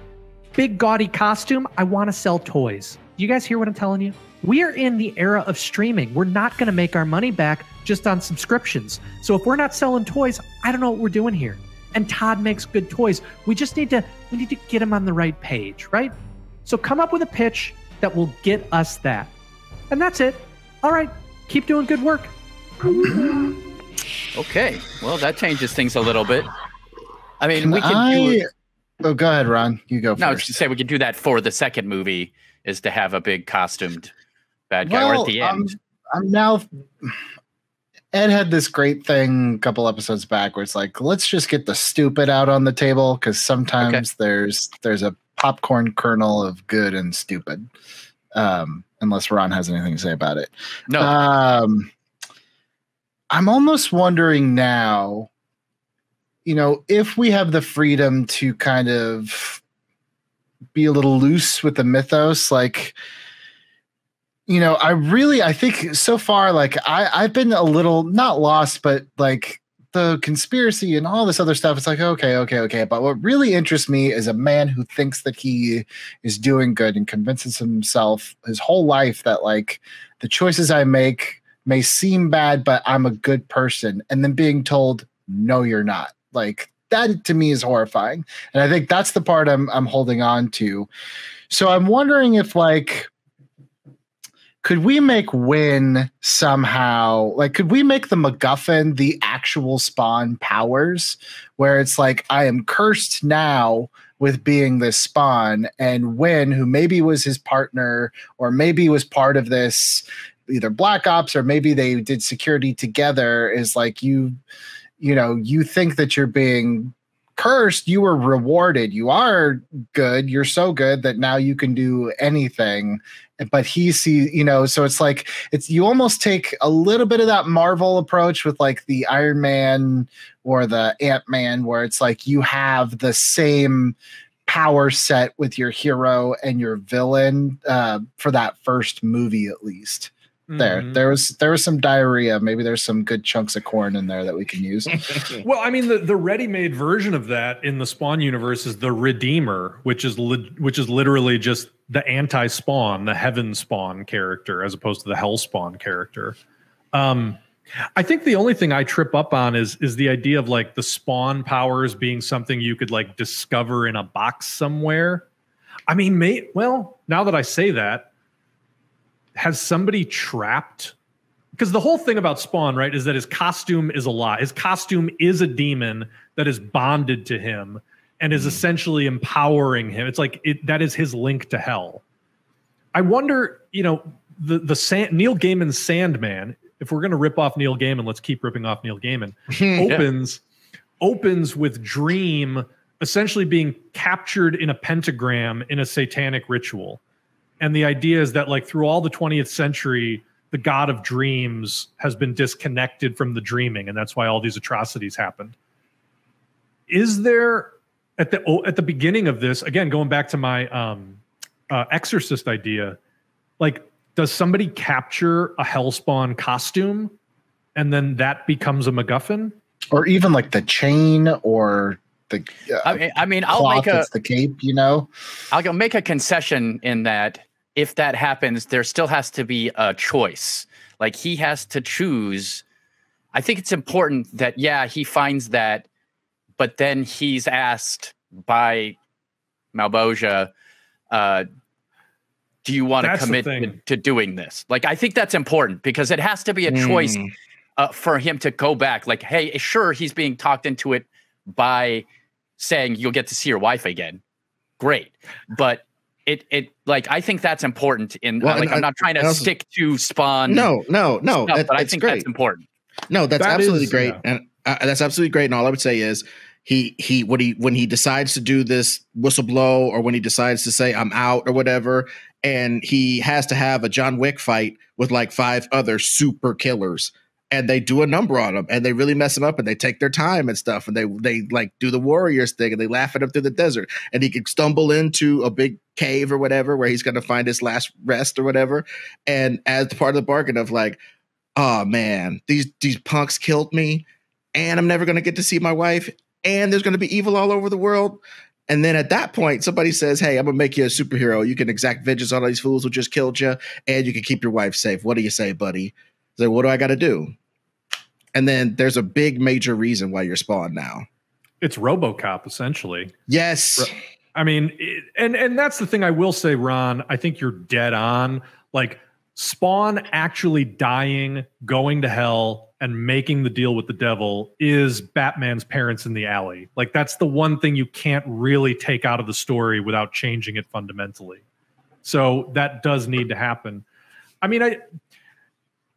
Big gaudy costume. I want to sell toys. Do you guys hear what I'm telling you? We are in the era of streaming. We're not going to make our money back just on subscriptions. So if we're not selling toys, I don't know what we're doing here. And Todd makes good toys. We need to get him on the right page, right? So come up with a pitch that will get us that. And that's it. All right. Keep doing good work. Okay. Well, that changes things a little bit. I mean, we can do it. Oh, go ahead, Ron. You go first. No, I was just say we could do that for the second movie, is to have a big costumed bad guy, or at the end. I'm now. Ed had this great thing a couple episodes back where it's like, let's just get the stupid out on the table, because sometimes there's a popcorn kernel of good and stupid. Unless Ron has anything to say about it. No. I'm almost wondering now, if we have the freedom to kind of be a little loose with the mythos, like, I think so far, like I've been a little not lost, but like the conspiracy and all this other stuff. It's like, okay. But what really interests me is a man who thinks that he is doing good and convinces himself his whole life that like the choices I make may seem bad, but I'm a good person. And then being told, no, you're not. Like that to me is horrifying. And I think that's the part I'm holding on to. So I'm wondering if like, could we make Wynn somehow, like, could we make the MacGuffin the actual Spawn powers, where it's like, I am cursed now with being this Spawn, and Wynn, who maybe was his partner, or maybe was part of this, either Black Ops, or maybe they did security together, is like, you think that you're being cursed, you were rewarded, you are good, you're so good that now you can do anything. But he sees, so it's like, you almost take a little bit of that Marvel approach with like the Iron Man or the Ant-Man, where it's like you have the same power set with your hero and your villain for that first movie, at least. Mm-hmm. There was some diarrhea. Maybe there's some good chunks of corn in there that we can use. Well, I mean, the ready-made version of that in the Spawn universe is the Redeemer, which is literally just the anti-Spawn, the Heaven Spawn character, as opposed to the Hell Spawn character. I think the only thing I trip up on is the idea of like the spawn powers being something you could like discover in a box somewhere. I mean, well, now that I say that, has somebody trapped? Because the whole thing about Spawn, right, is that his costume is a lie. His costume is a demon that is bonded to him and is essentially empowering him. It's like that is his link to hell. I wonder, you know, Neil Gaiman's Sandman. If we're going to rip off Neil Gaiman, let's keep ripping off Neil Gaiman. Opens with Dream essentially being captured in a pentagram in a satanic ritual. And the idea is that like through all the 20th century, the god of dreams has been disconnected from the dreaming. And that's why all these atrocities happened. Is there at the beginning of this, again, going back to my exorcist idea, like, does somebody capture a Hellspawn costume and then that becomes a MacGuffin? Or even like the chain or the I mean, the cape, you know? I'll make a concession in that if that happens, there still has to be a choice. Like he has to choose. I think it's important that, yeah, he finds that, but then he's asked by Malboja, do you want to commit to doing this? Like, I think that's important because it has to be a choice for him to go back. Like, hey, sure, he's being talked into it by saying you'll get to see your wife again. Great. But it like, I think that's important I'm not trying to stick to Spawn. No. Stuff, but I think great. That's important. No, that's absolutely great. Yeah. And that's absolutely great. And all I would say is, when he decides to do this whistleblow or when he decides to say I'm out or whatever, and he has to have a John Wick fight with like 5 other super killers, and they do a number on him and they really mess him up and they take their time and stuff and they like do the Warriors thing and they laugh at him through the desert and he could stumble into a big cave or whatever where he's going to find his last rest or whatever, and as part of the bargain of like, oh man, these punks killed me and I'm never going to get to see my wife. And there's going to be evil all over the world. And then at that point, somebody says, hey, I'm going to make you a superhero. You can exact vengeance on all these fools who just killed you, and you can keep your wife safe. What do you say, buddy? So what do I got to do? And then there's a big major reason why you're Spawn now. It's RoboCop, essentially. Yes. I mean, and that's the thing I will say, Ron. I think you're dead on. Like, Spawn actually dying, going to hell, and making the deal with the devil is Batman's parents in the alley. Like, that's the one thing you can't really take out of the story without changing it fundamentally. So that does need to happen. I mean,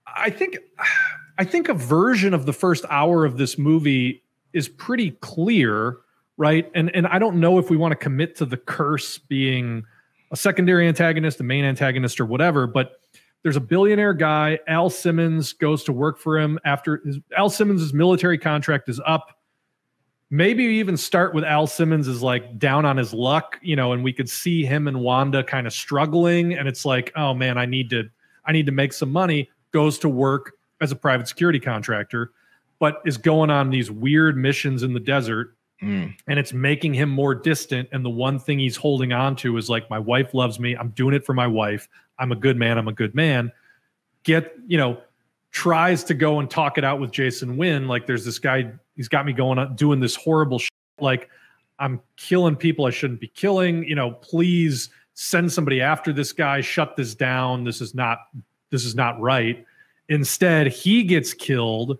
I think a version of the first hour of this movie is pretty clear, right? And I don't know if we want to commit to the curse being a secondary antagonist, a main antagonist, or whatever, but there's a billionaire guy. Al Simmons goes to work for him after Al Simmons' military contract is up. Maybe even start with Al Simmons is like down on his luck, you know, and we could see him and Wanda kind of struggling. And it's like, oh man, I need to make some money. Goes to work as a private security contractor, but is going on these weird missions in the desert. And it's making him more distant. And the one thing he's holding on to is like, my wife loves me. I'm doing it for my wife. I'm a good man. I'm a good man. Tries to go and talk it out with Jason Wynn. Like, there's this guy, he's got me going on doing this horrible shit. Like, I'm killing people I shouldn't be killing. You know, please send somebody after this guy. Shut this down. This is not right. Instead, he gets killed,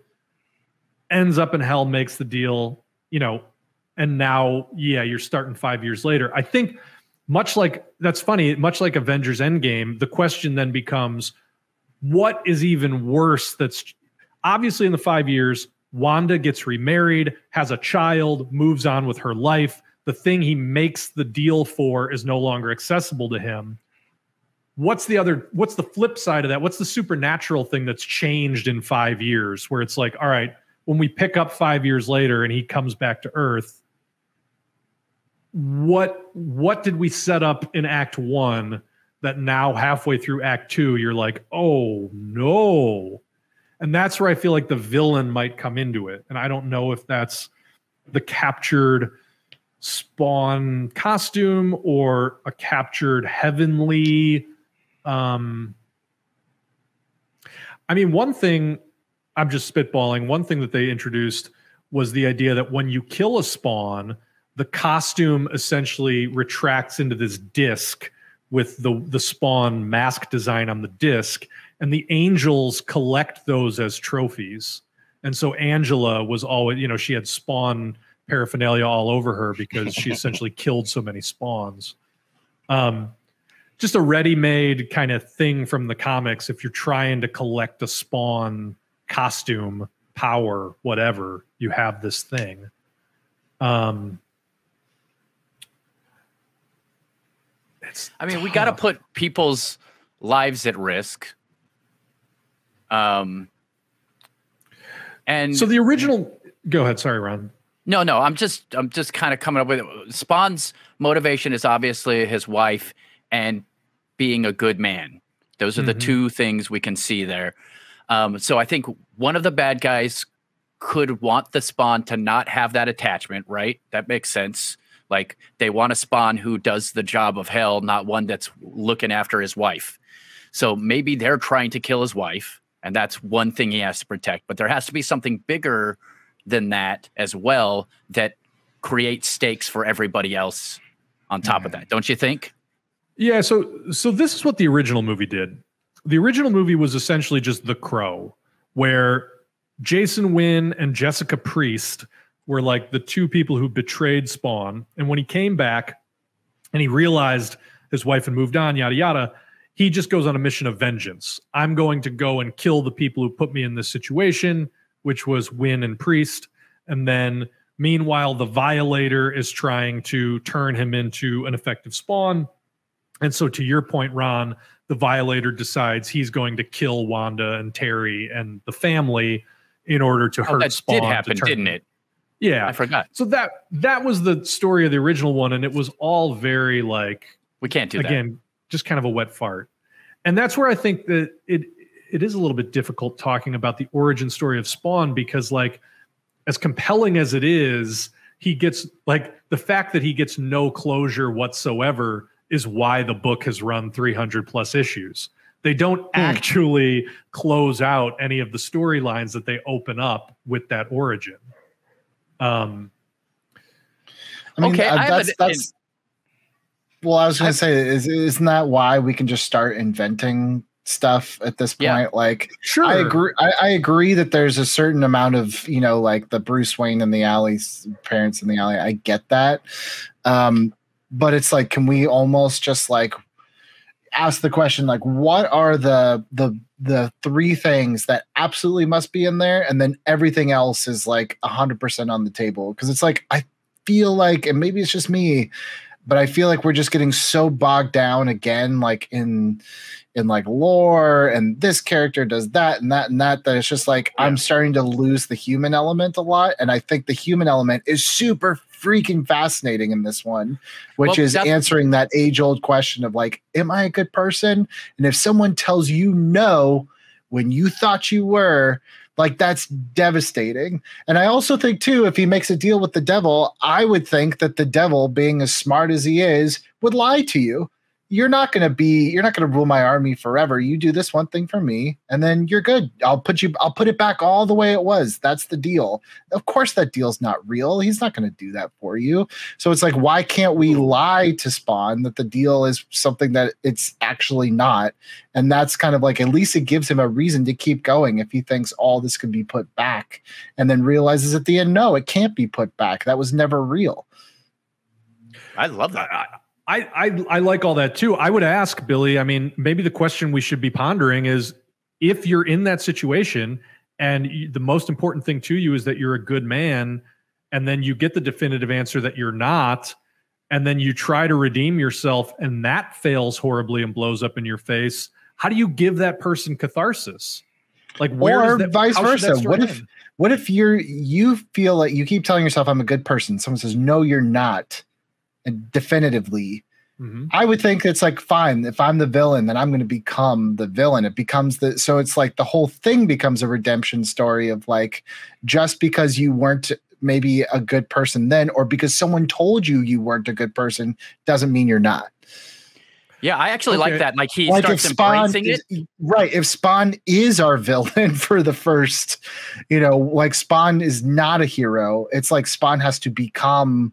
ends up in hell, makes the deal, you know, and now, yeah, you're starting 5 years later. I think much like Avengers Endgame, the question then becomes, what is even worse? That's obviously in the 5 years, Wanda gets remarried, has a child, moves on with her life. The thing he makes the deal for is no longer accessible to him. What's the flip side of that? What's the supernatural thing that's changed in 5 years where it's like, all right, when we pick up 5 years later and he comes back to Earth, what did we set up in Act 1 that now halfway through Act 2, you're like, oh no. And that's where I feel like the villain might come into it. And I don't know if that's the captured Spawn costume or a captured heavenly. I mean, one thing I'm just spitballing. One thing that they introduced was the idea that when you kill a spawn, the costume essentially retracts into this disc with the spawn mask design on the disc, and the angels collect those as trophies. And so Angela was always, she had spawn paraphernalia all over her because she essentially killed so many spawns. Just a ready-made kind of thing from the comics. If you're trying to collect a spawn costume, power, whatever, you have this thing. We got to put people's lives at risk. And so the original, go ahead. Sorry, Ron. No, I'm just kind of coming up with it. Spawn's motivation is obviously his wife and being a good man. Those are the two things we can see there. So I think one of the bad guys could want the Spawn to not have that attachment, right? That makes sense. Like, they want a Spawn who does the job of hell, not one that's looking after his wife. So maybe they're trying to kill his wife, and that's one thing he has to protect. But there has to be something bigger than that as well that creates stakes for everybody else on top of that. Don't you think? Yeah, so this is what the original movie did. The original movie was essentially just The Crow, where Jason Wynn and Jessica Priest were like the two people who betrayed Spawn. And when he came back and he realized his wife had moved on, yada, yada, he just goes on a mission of vengeance. I'm going to go and kill the people who put me in this situation, which was Wynn and Priest. And then meanwhile, the Violator is trying to turn him into an effective Spawn. And so to your point, Ron, the Violator decides he's going to kill Wanda and Terry and the family in order to hurt Spawn. That did happen, didn't it? Yeah. I forgot. So that was the story of the original one, and it was all very like, we can't do that. Again, just kind of a wet fart. And that's where I think that it is a little bit difficult talking about the origin story of Spawn, because like, as compelling as it is, he gets like, the fact that he gets no closure whatsoever is why the book has run 300 plus issues. They don't actually close out any of the storylines that they open up with that origin. Well, I was going to say, isn't that why we can just start inventing stuff at this point? Yeah. Like, sure, I agree. I agree that there's a certain amount of, like the Bruce Wayne in the alley, parents in the alley. I get that. But it's like, can we almost just like ask the question, like, what are the three things that absolutely must be in there, and then everything else is like 100% on the table? Because it's like, I feel like, and maybe it's just me, but I feel like we're just getting so bogged down again, like in like lore, and this character does that and that and that it's just like, I'm starting to lose the human element a lot. And I think the human element is super freaking fascinating in this one, which is answering that age-old question of like, am I a good person? And if someone tells you no when you thought you were, like, that's devastating. And I also think too, if he makes a deal with the devil, I would think that the devil, being as smart as he is, would lie to you. You're not going to rule my army forever. You do this one thing for me, and then you're good. I'll put it back all the way it was. That's the deal. Of course, that deal's not real. He's not going to do that for you. So it's like, why can't we lie to Spawn that the deal is something that it's actually not? And that's kind of like, at least it gives him a reason to keep going if he thinks all this could be put back, and then realizes at the end, no, it can't be put back. That was never real. I love that. I like all that too. I would ask, Billy, I mean, maybe the question we should be pondering is, if you're in that situation and the most important thing to you is that you're a good man, and then you get the definitive answer that you're not, and then you try to redeem yourself and that fails horribly and blows up in your face, how do you give that person catharsis? Like, or vice versa? What if you feel like you keep telling yourself, I'm a good person. Someone says, no, you're not. And definitively, I would think it's like, fine, if I'm the villain, then I'm going to become the villain. It becomes so it's like the whole thing becomes a redemption story of like, just because you weren't maybe a good person then, or because someone told you weren't a good person, doesn't mean you're not. Yeah, I actually like that. Like he like starts if Spawn embracing is, it. right. If Spawn is our villain for the first, like Spawn is not a hero. It's like Spawn has to become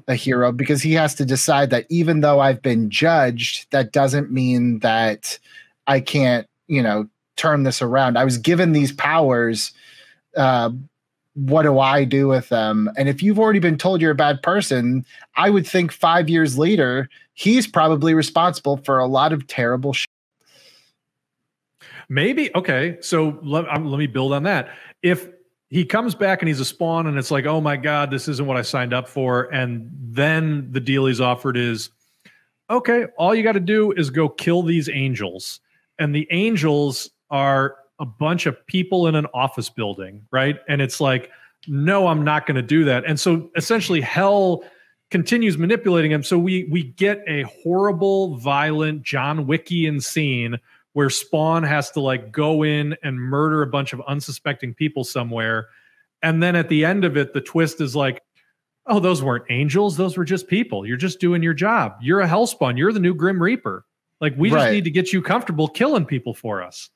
a hero because he has to decide that even though I've been judged, that doesn't mean that I can't, turn this around. I was given these powers. What do I do with them? And if you've already been told you're a bad person, I would think 5 years later, he's probably responsible for a lot of terrible shit. Maybe. Okay. So let me build on that. If he comes back and he's a Spawn and it's like, oh my God, this isn't what I signed up for. And then the deal he's offered is, okay, all you got to do is go kill these angels. And the angels are a bunch of people in an office building, right? And it's like, no, I'm not going to do that. And so essentially hell continues manipulating him. So we get a horrible, violent, John Wickian scene where Spawn has to like go in and murder a bunch of unsuspecting people somewhere. And then at the end of it, the twist is like, oh, those weren't angels. Those were just people. You're just doing your job. You're a hellspawn. You're the new Grim Reaper. Like we just need to get you comfortable killing people for us.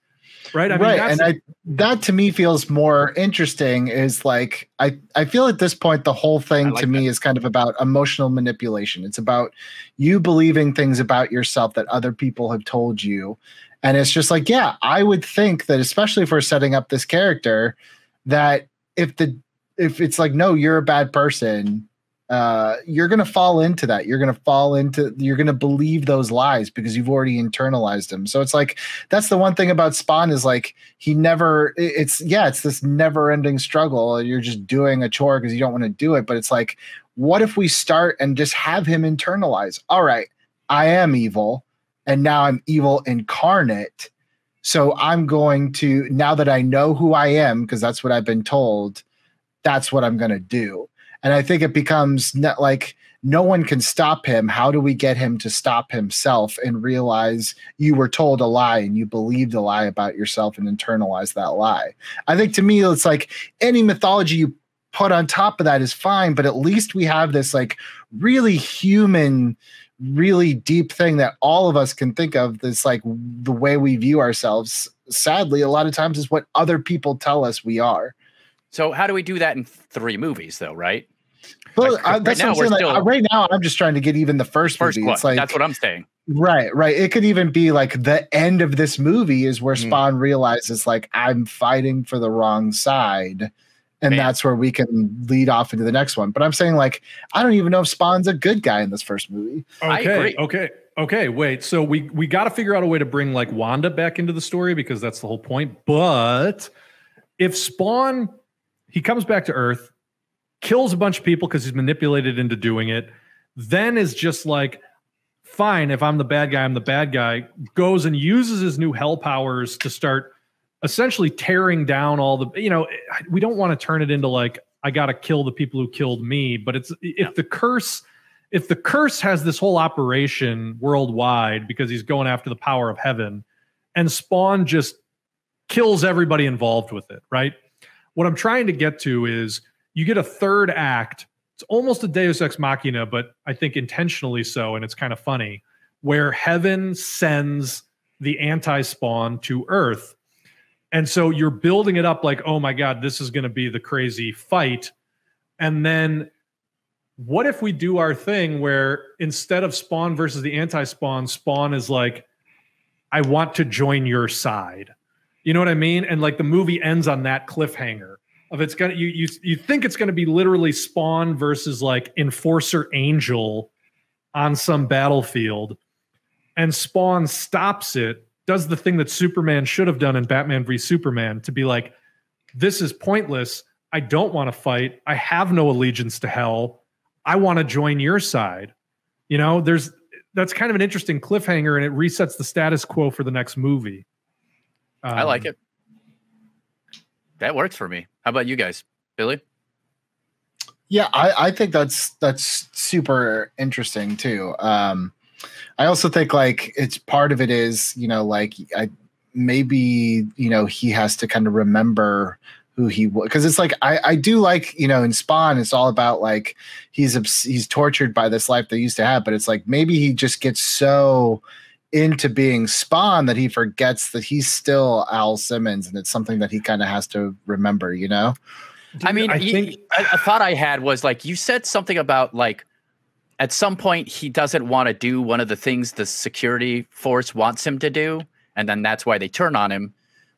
Right. I mean, that to me feels more interesting is like, I feel at this point, the whole thing to me is kind of about emotional manipulation. It's about you believing things about yourself that other people have told you. And it's just like, yeah, I would think that especially if we're setting up this character, that if it's like, no, you're a bad person, you're going to fall into that. You're going to believe those lies because you've already internalized them. So it's like, that's the one thing about Spawn is like, it's this never ending struggle. You're just doing a chore because you don't want to do it. But it's like, what if we start and just have him internalize? All right, I am evil and now I'm evil incarnate. So I'm going to, now that I know who I am, because that's what I've been told, that's what I'm going to do. And I think it becomes like no one can stop him. How do we get him to stop himself and realize you were told a lie and you believed a lie about yourself and internalize that lie? I think to me, it's like any mythology you put on top of that is fine, but at least we have this like really human, really deep thing that all of us can think of. This like the way we view ourselves, sadly, a lot of times is what other people tell us we are. So how do we do that in 3 movies though, right? Well, that's what I'm saying. Like, right now, I'm just trying to get even the first movie. One. It's like, that's what I'm saying. Right. It could even be like the end of this movie is where Spawn realizes like I'm fighting for the wrong side. And that's where we can lead off into the next one. But I'm saying like, I don't even know if Spawn's a good guy in this first movie. Okay. Wait. So we got to figure out a way to bring like Wanda back into the story because that's the whole point. But if Spawn, he comes back to Earth, kills a bunch of people because he's manipulated into doing it, then is just like, fine, if I'm the bad guy, I'm the bad guy, goes and uses his new hell powers to start essentially tearing down all the, we don't want to turn it into like, I got to kill the people who killed me. But if the curse has this whole operation worldwide because he's going after the power of heaven and Spawn just kills everybody involved with it, right? What I'm trying to get to is you get a third act. It's almost a Deus Ex Machina, but I think intentionally so, and it's kind of funny, where heaven sends the anti-Spawn to Earth. And so you're building it up like, oh my God, this is going to be the crazy fight. And then what if we do our thing where instead of Spawn versus the anti-Spawn, Spawn is like, I want to join your side. You know what I mean? And like the movie ends on that cliffhanger. Of it's gonna you think it's gonna be literally Spawn versus like Enforcer Angel on some battlefield, and Spawn stops it, does the thing that Superman should have done in Batman v Superman to be like, this is pointless. I don't want to fight. I have no allegiance to hell. I want to join your side. That's kind of an interesting cliffhanger, and it resets the status quo for the next movie. I like it. That works for me. How about you guys, Billy? Yeah, I think that's super interesting too. I also think like it's part of it is, like maybe, he has to kind of remember who he was, because it's like I do like, you know, in Spawn it's all about like he's tortured by this life they used to have, but it's like maybe he just gets so into being Spawn that he forgets that he's still Al Simmons, and it's something that he kind of has to remember, you know. I mean, a thought I had was like, you said something about like at some point he doesn't want to do one of the things the security force wants him to do, and then that's why they turn on him.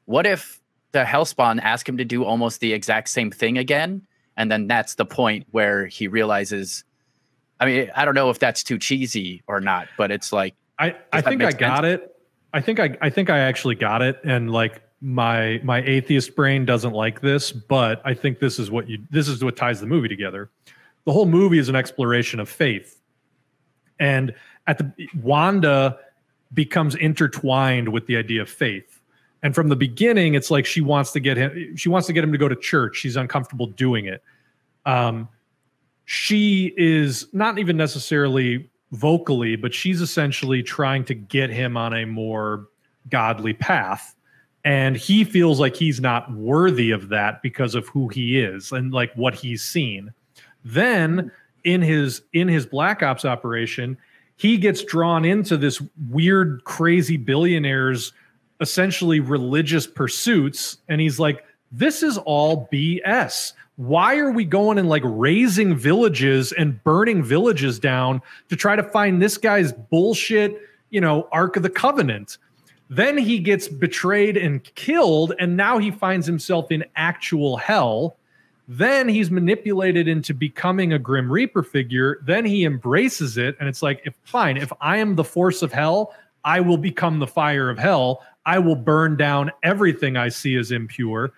What if the Hellspawn ask him to do almost the exact same thing again, and then that's the point where he realizes? I mean, I don't know if that's too cheesy or not, but it's like I think I got it. I think I actually got it, and like my atheist brain doesn't like this, but I think this is what ties the movie together. The whole movie is an exploration of faith, and Wanda becomes intertwined with the idea of faith. And from the beginning, it's like she wants to get him to go to church. She's uncomfortable doing it. She is not even necessarily vocally, but she's essentially trying to get him on a more godly path. And he feels like he's not worthy of that because of who he is and like what he's seen. Then in his Black Ops operation, he gets drawn into this weird, crazy billionaire's essentially religious pursuits, and he's like, this is all BS. Why are we going and like razing villages and burning villages down to try to find this guy's bullshit, you know, Ark of the Covenant? Then he gets betrayed and killed, and now he finds himself in actual hell. Then he's manipulated into becoming a Grim Reaper figure. Then he embraces it, and it's like, if I am the force of hell, I will become the fire of hell. I will burn down everything I see as impure.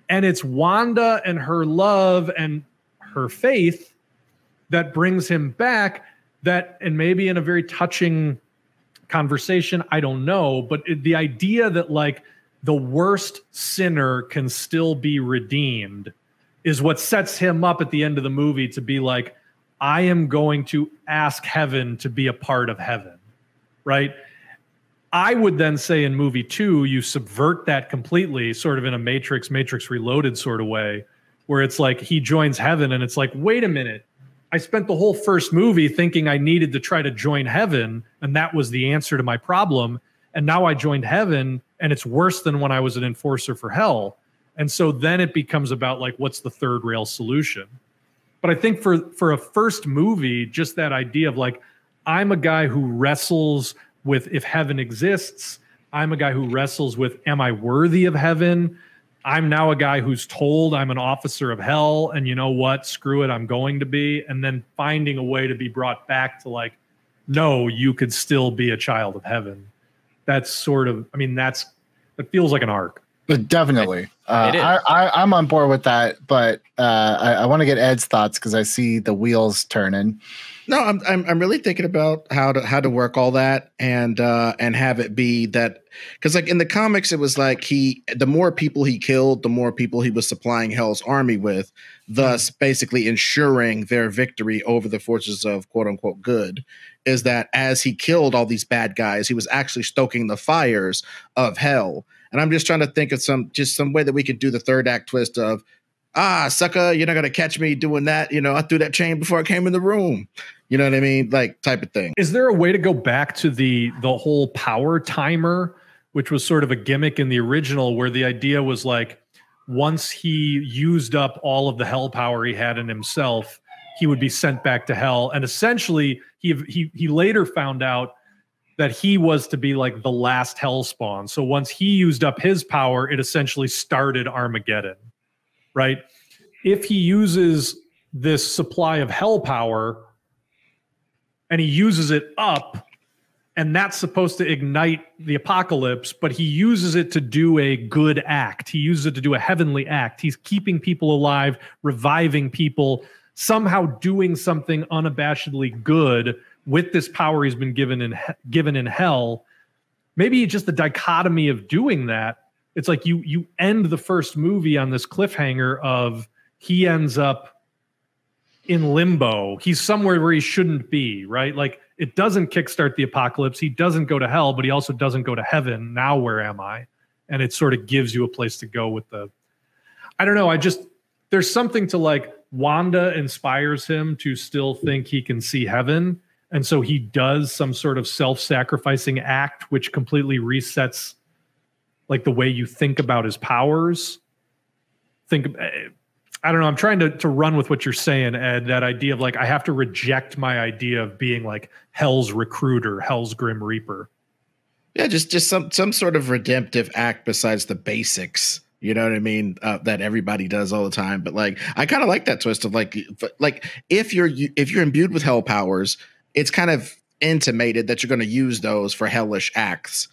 And it's Wanda and her love and her faith that brings him back, that, and maybe in a very touching conversation, I don't know, but the idea that like the worst sinner can still be redeemed is what sets him up at the end of the movie to be like, I am going to ask heaven to be a part of heaven, right? I would then say in movie 2, you subvert that completely, sort of in a Matrix Reloaded sort of way, where it's like he joins heaven and it's like, wait a minute, I spent the whole first movie thinking I needed to try to join heaven, and that was the answer to my problem. And now I joined heaven, and it's worse than when I was an enforcer for hell. And so then it becomes about like, what's the third rail solution? But I think for a first movie, just that idea of like, I'm a guy who wrestles with if heaven exists. I'm a guy who wrestles with, am I worthy of heaven? I'm now a guy who's told I'm an officer of hell, and you know what? Screw it, I'm going to be. And then finding a way to be brought back to like, no, you could still be a child of heaven. That's sort of, I mean, that feels like an arc. But definitely. I'm on board with that, but I want to get Ed's thoughts because I see the wheels turning. No, I'm really thinking about how to work all that and have it be that, because like in the comics it was like the more people he killed, the more people he was supplying Hell's army with, thus basically ensuring their victory over the forces of quote unquote good. Is that as he killed all these bad guys, he was actually stoking the fires of hell. And I'm just trying to think of some way that we could do the third act twist of, sucker, you're not going to catch me doing that. You know, I threw that chain before I came in the room. You know what I mean? Like type of thing. Is there a way to go back to the whole power timer, which was sort of a gimmick in the original, where the idea was like, once he used up all of the hell power he had in himself, he would be sent back to hell. And essentially he later found out that he was to be like the last hell spawn. So once he used up his power, it essentially started Armageddon, right? If he uses this supply of hell power and he uses it up, and that's supposed to ignite the apocalypse, but he uses it to do a good act. He uses it to do a heavenly act. He's keeping people alive, reviving people, somehow doing something unabashedly good with this power he's been given in hell. Maybe just the dichotomy of doing that. It's like you end the first movie on this cliffhanger of he ends up in limbo. He's somewhere where he shouldn't be, right? Like it doesn't kickstart the apocalypse. He doesn't go to hell, but he also doesn't go to heaven. Now where am I? And it sort of gives you a place to go with I don't know. There's something to like Wanda inspires him to still think he can see heaven. And so he does some sort of self-sacrificing act, which completely resets like the way you think about his powers. I don't know. I'm trying to run with what you're saying, Ed, that idea of like, I have to reject my idea of being like Hell's recruiter, Hell's Grim Reaper. Yeah. Just some sort of redemptive act besides the basics. You know what I mean? That everybody does all the time. But like, I kind of like that twist of like if you're imbued with hell powers, it's kind of intimated that you're going to use those for hellish acts.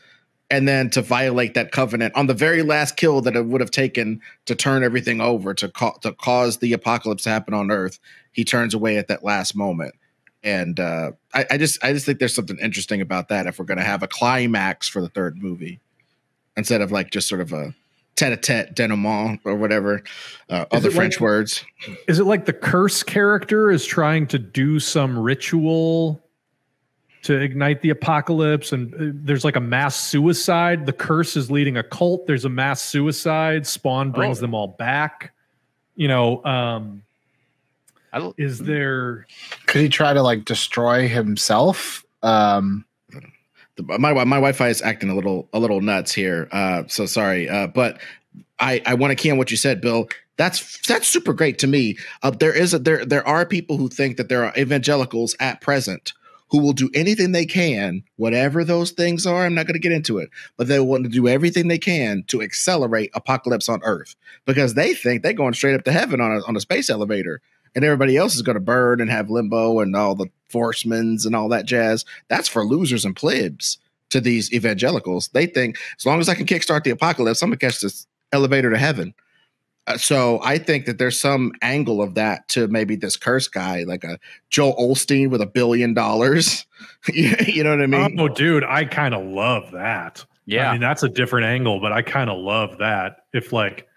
And then to violate that covenant on the very last kill that it would have taken to turn everything over, to cause the apocalypse to happen on Earth, he turns away at that last moment. And I just think there's something interesting about that if we're going to have a climax for the third movie instead of like just sort of a tete-a-tete denouement or whatever other French words. Is it like the curse character is trying to do some ritual to ignite the apocalypse, and there's like a mass suicide? The curse is leading a cult. There's a mass suicide. Spawn brings them all back. You know, is there? Could he try to like destroy himself? My Wi-Fi is acting a little nuts here. So sorry. But I want to key on what you said, Bill. That's super great to me. There are people who think that there are evangelicals at present who will do anything they can, whatever those things are. I'm not going to get into it, but they want to do everything they can to accelerate apocalypse on Earth because they think they're going straight up to heaven on a space elevator. And everybody else is going to burn and have limbo and all the forcemans and all that jazz. That's for losers and plebs to these evangelicals. They think as long as I can kickstart the apocalypse, I'm going to catch this elevator to heaven. So I think that there's some angle of that to maybe this curse guy, like a Joel Osteen with $1 billion. You know what I mean? Oh, dude, I kind of love that. Yeah. I mean, that's a different angle, but I kind of love that. If like,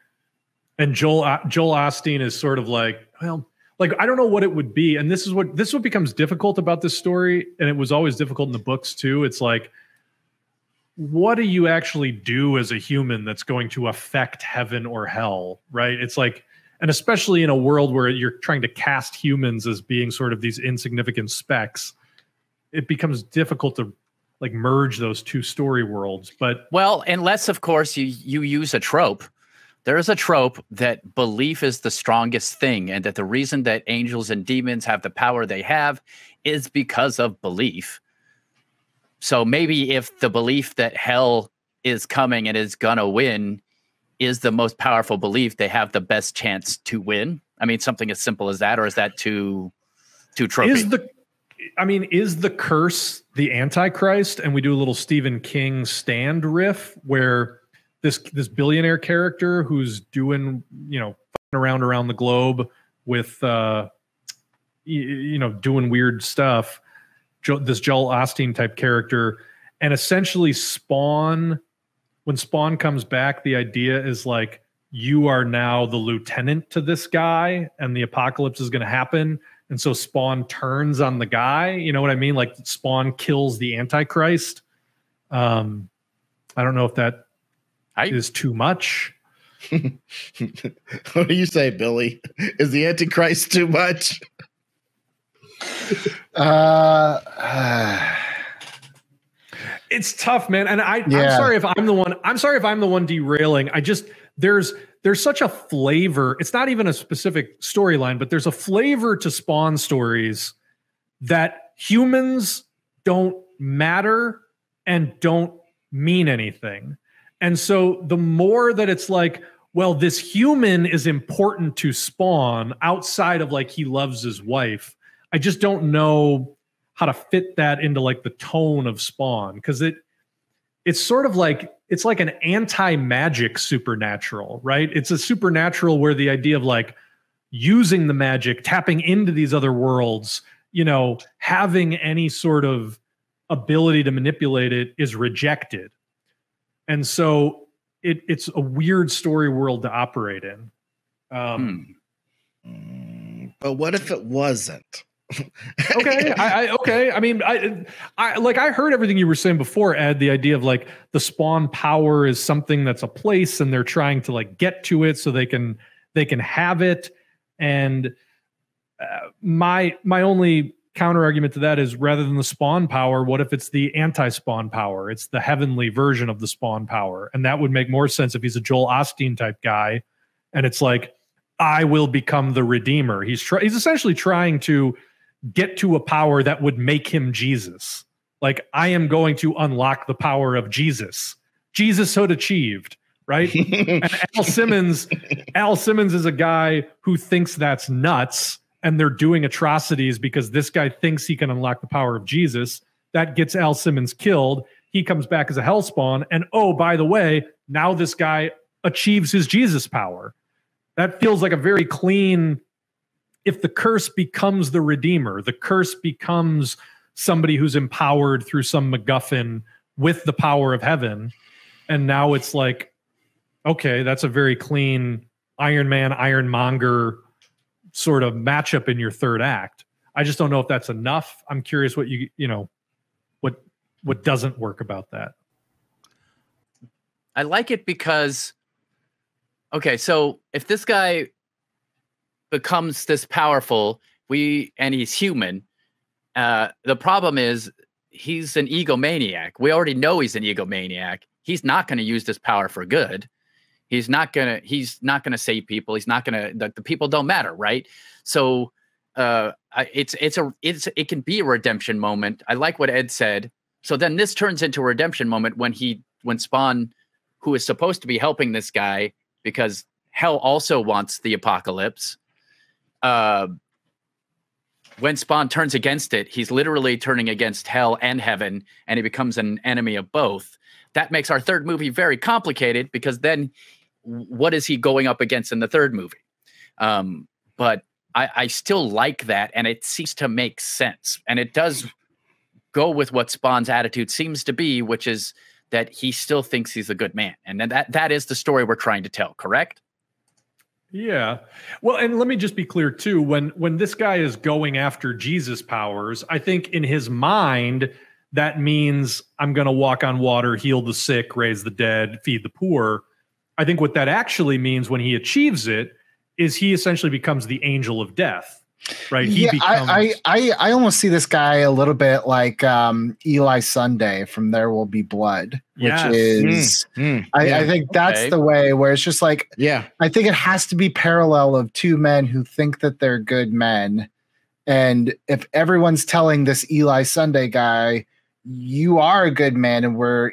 and Joel Osteen is sort of like, well, like, I don't know what it would be. And this is what becomes difficult about this story. And it was always difficult in the books too. It's like, what do you actually do as a human that's going to affect heaven or hell? Right. It's like, and especially in a world where you're trying to cast humans as being sort of these insignificant specks, it becomes difficult to like merge those two story worlds. But well, unless of course you use a trope. There is a trope that belief is the strongest thing, and that the reason that angels and demons have the power they have is because of belief. So maybe if the belief that hell is coming and is gonna win is the most powerful belief, they have the best chance to win. I mean, something as simple as that, or is that too tropey? Is the curse the Antichrist? And we do a little Stephen King Stand riff where this billionaire character who's doing, around the globe with, doing weird stuff, this Joel Osteen type character, and essentially when Spawn comes back, the idea is like, you are now the lieutenant to this guy and the apocalypse is going to happen. And so Spawn turns on the guy, you know what I mean? Like Spawn kills the Antichrist. I don't know if that is too much. What do you say, Billy? Is the Antichrist too much? It's tough, man. And I'm sorry if I'm the one derailing. There's such a flavor. It's not even a specific storyline, but there's a flavor to Spawn stories that humans don't matter and don't mean anything. And so the more that it's like, well, this human is important to Spawn outside of like he loves his wife, I just don't know how to fit that into like the tone of Spawn, because it's sort of like, it's like an anti-magic supernatural, right? It's a supernatural where the idea of like using the magic, tapping into these other worlds, having any sort of ability to manipulate it is rejected. And so it's a weird story world to operate in. But what if it wasn't? Okay. I mean, I heard everything you were saying before, Ed, the idea of like the Spawn power is something that's a place and they're trying to like get to it so they can they can have it. And my only counter argument to that is, rather than the spawn power, what if it's the anti-spawn power? It's the heavenly version of the spawn power. And that would make more sense if he's a Joel Osteen type guy. And it's like, I will become the Redeemer. He's essentially trying to get to a power that would make him Jesus. Like, I am going to unlock the power of Jesus. Jesus had achieved, right? And Al Simmons is a guy who thinks that's nuts, and they're doing atrocities because this guy thinks he can unlock the power of Jesus. That gets Al Simmons killed. He comes back as a hellspawn. And oh, by the way, now this guy achieves his Jesus power. That feels like a very clean, if the curse becomes the Redeemer, the curse becomes somebody who's empowered through some MacGuffin with the power of heaven. And now it's like, okay, that's a very clean Iron Man, Ironmonger sort of matchup in your third act. I just don't know if that's enough. I'm curious what what doesn't work about that. I like it because, okay, so if this guy becomes this powerful, and he's human, the problem is he's an egomaniac. We already know he's an egomaniac. He's not going to use this power for good. He's not gonna save people. He's not gonna. The people don't matter, right? So it can be a redemption moment. I like what Ed said. So then this turns into a redemption moment when Spawn, who is supposed to be helping this guy because hell also wants the apocalypse. When Spawn turns against it, he's literally turning against hell and heaven, and he becomes an enemy of both. That makes our third movie very complicated, because then what is he going up against in the third movie? But I still like that, and it seems to make sense. And it does go with what Spawn's attitude seems to be, which is that he still thinks he's a good man. And that is the story we're trying to tell, correct? Yeah. Well, and let me just be clear too. When this guy is going after Jesus powers, I think in his mind, that means I'm going to walk on water, heal the sick, raise the dead, feed the poor. I think what that actually means when he achieves it is he essentially becomes the angel of death, right? I almost see this guy a little bit like Eli Sunday from There Will Be Blood, which is, I think that's the way where it's just like, I think it has to be parallel of two men who think that they're good men. And if everyone's telling this Eli Sunday guy, you are a good man, and we're,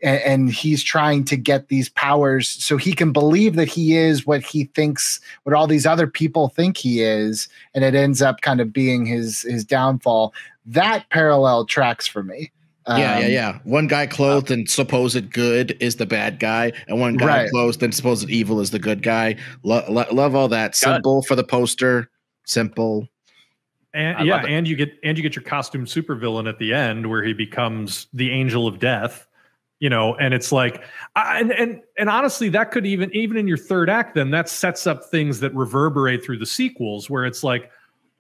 and he's trying to get these powers so he can believe that he is what he thinks, what all these other people think he is, and it ends up kind of being his downfall. That parallel tracks for me. One guy clothed in supposed good is the bad guy, and one guy clothed in supposed evil is the good guy. Love all that. Simple for the poster. Simple. And you get your costume supervillain at the end where he becomes the angel of death. And it's like, and honestly, that could even in your third act, then that sets up things that reverberate through the sequels, where it's like,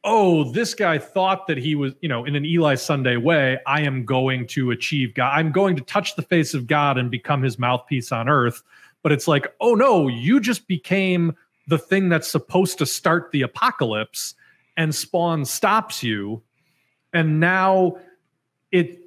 oh, this guy thought that he was, in an Eli Sunday way, I am going to achieve God. I'm going to touch the face of God and become his mouthpiece on earth. But it's like, oh no, you just became the thing that's supposed to start the apocalypse, and Spawn stops you. And now it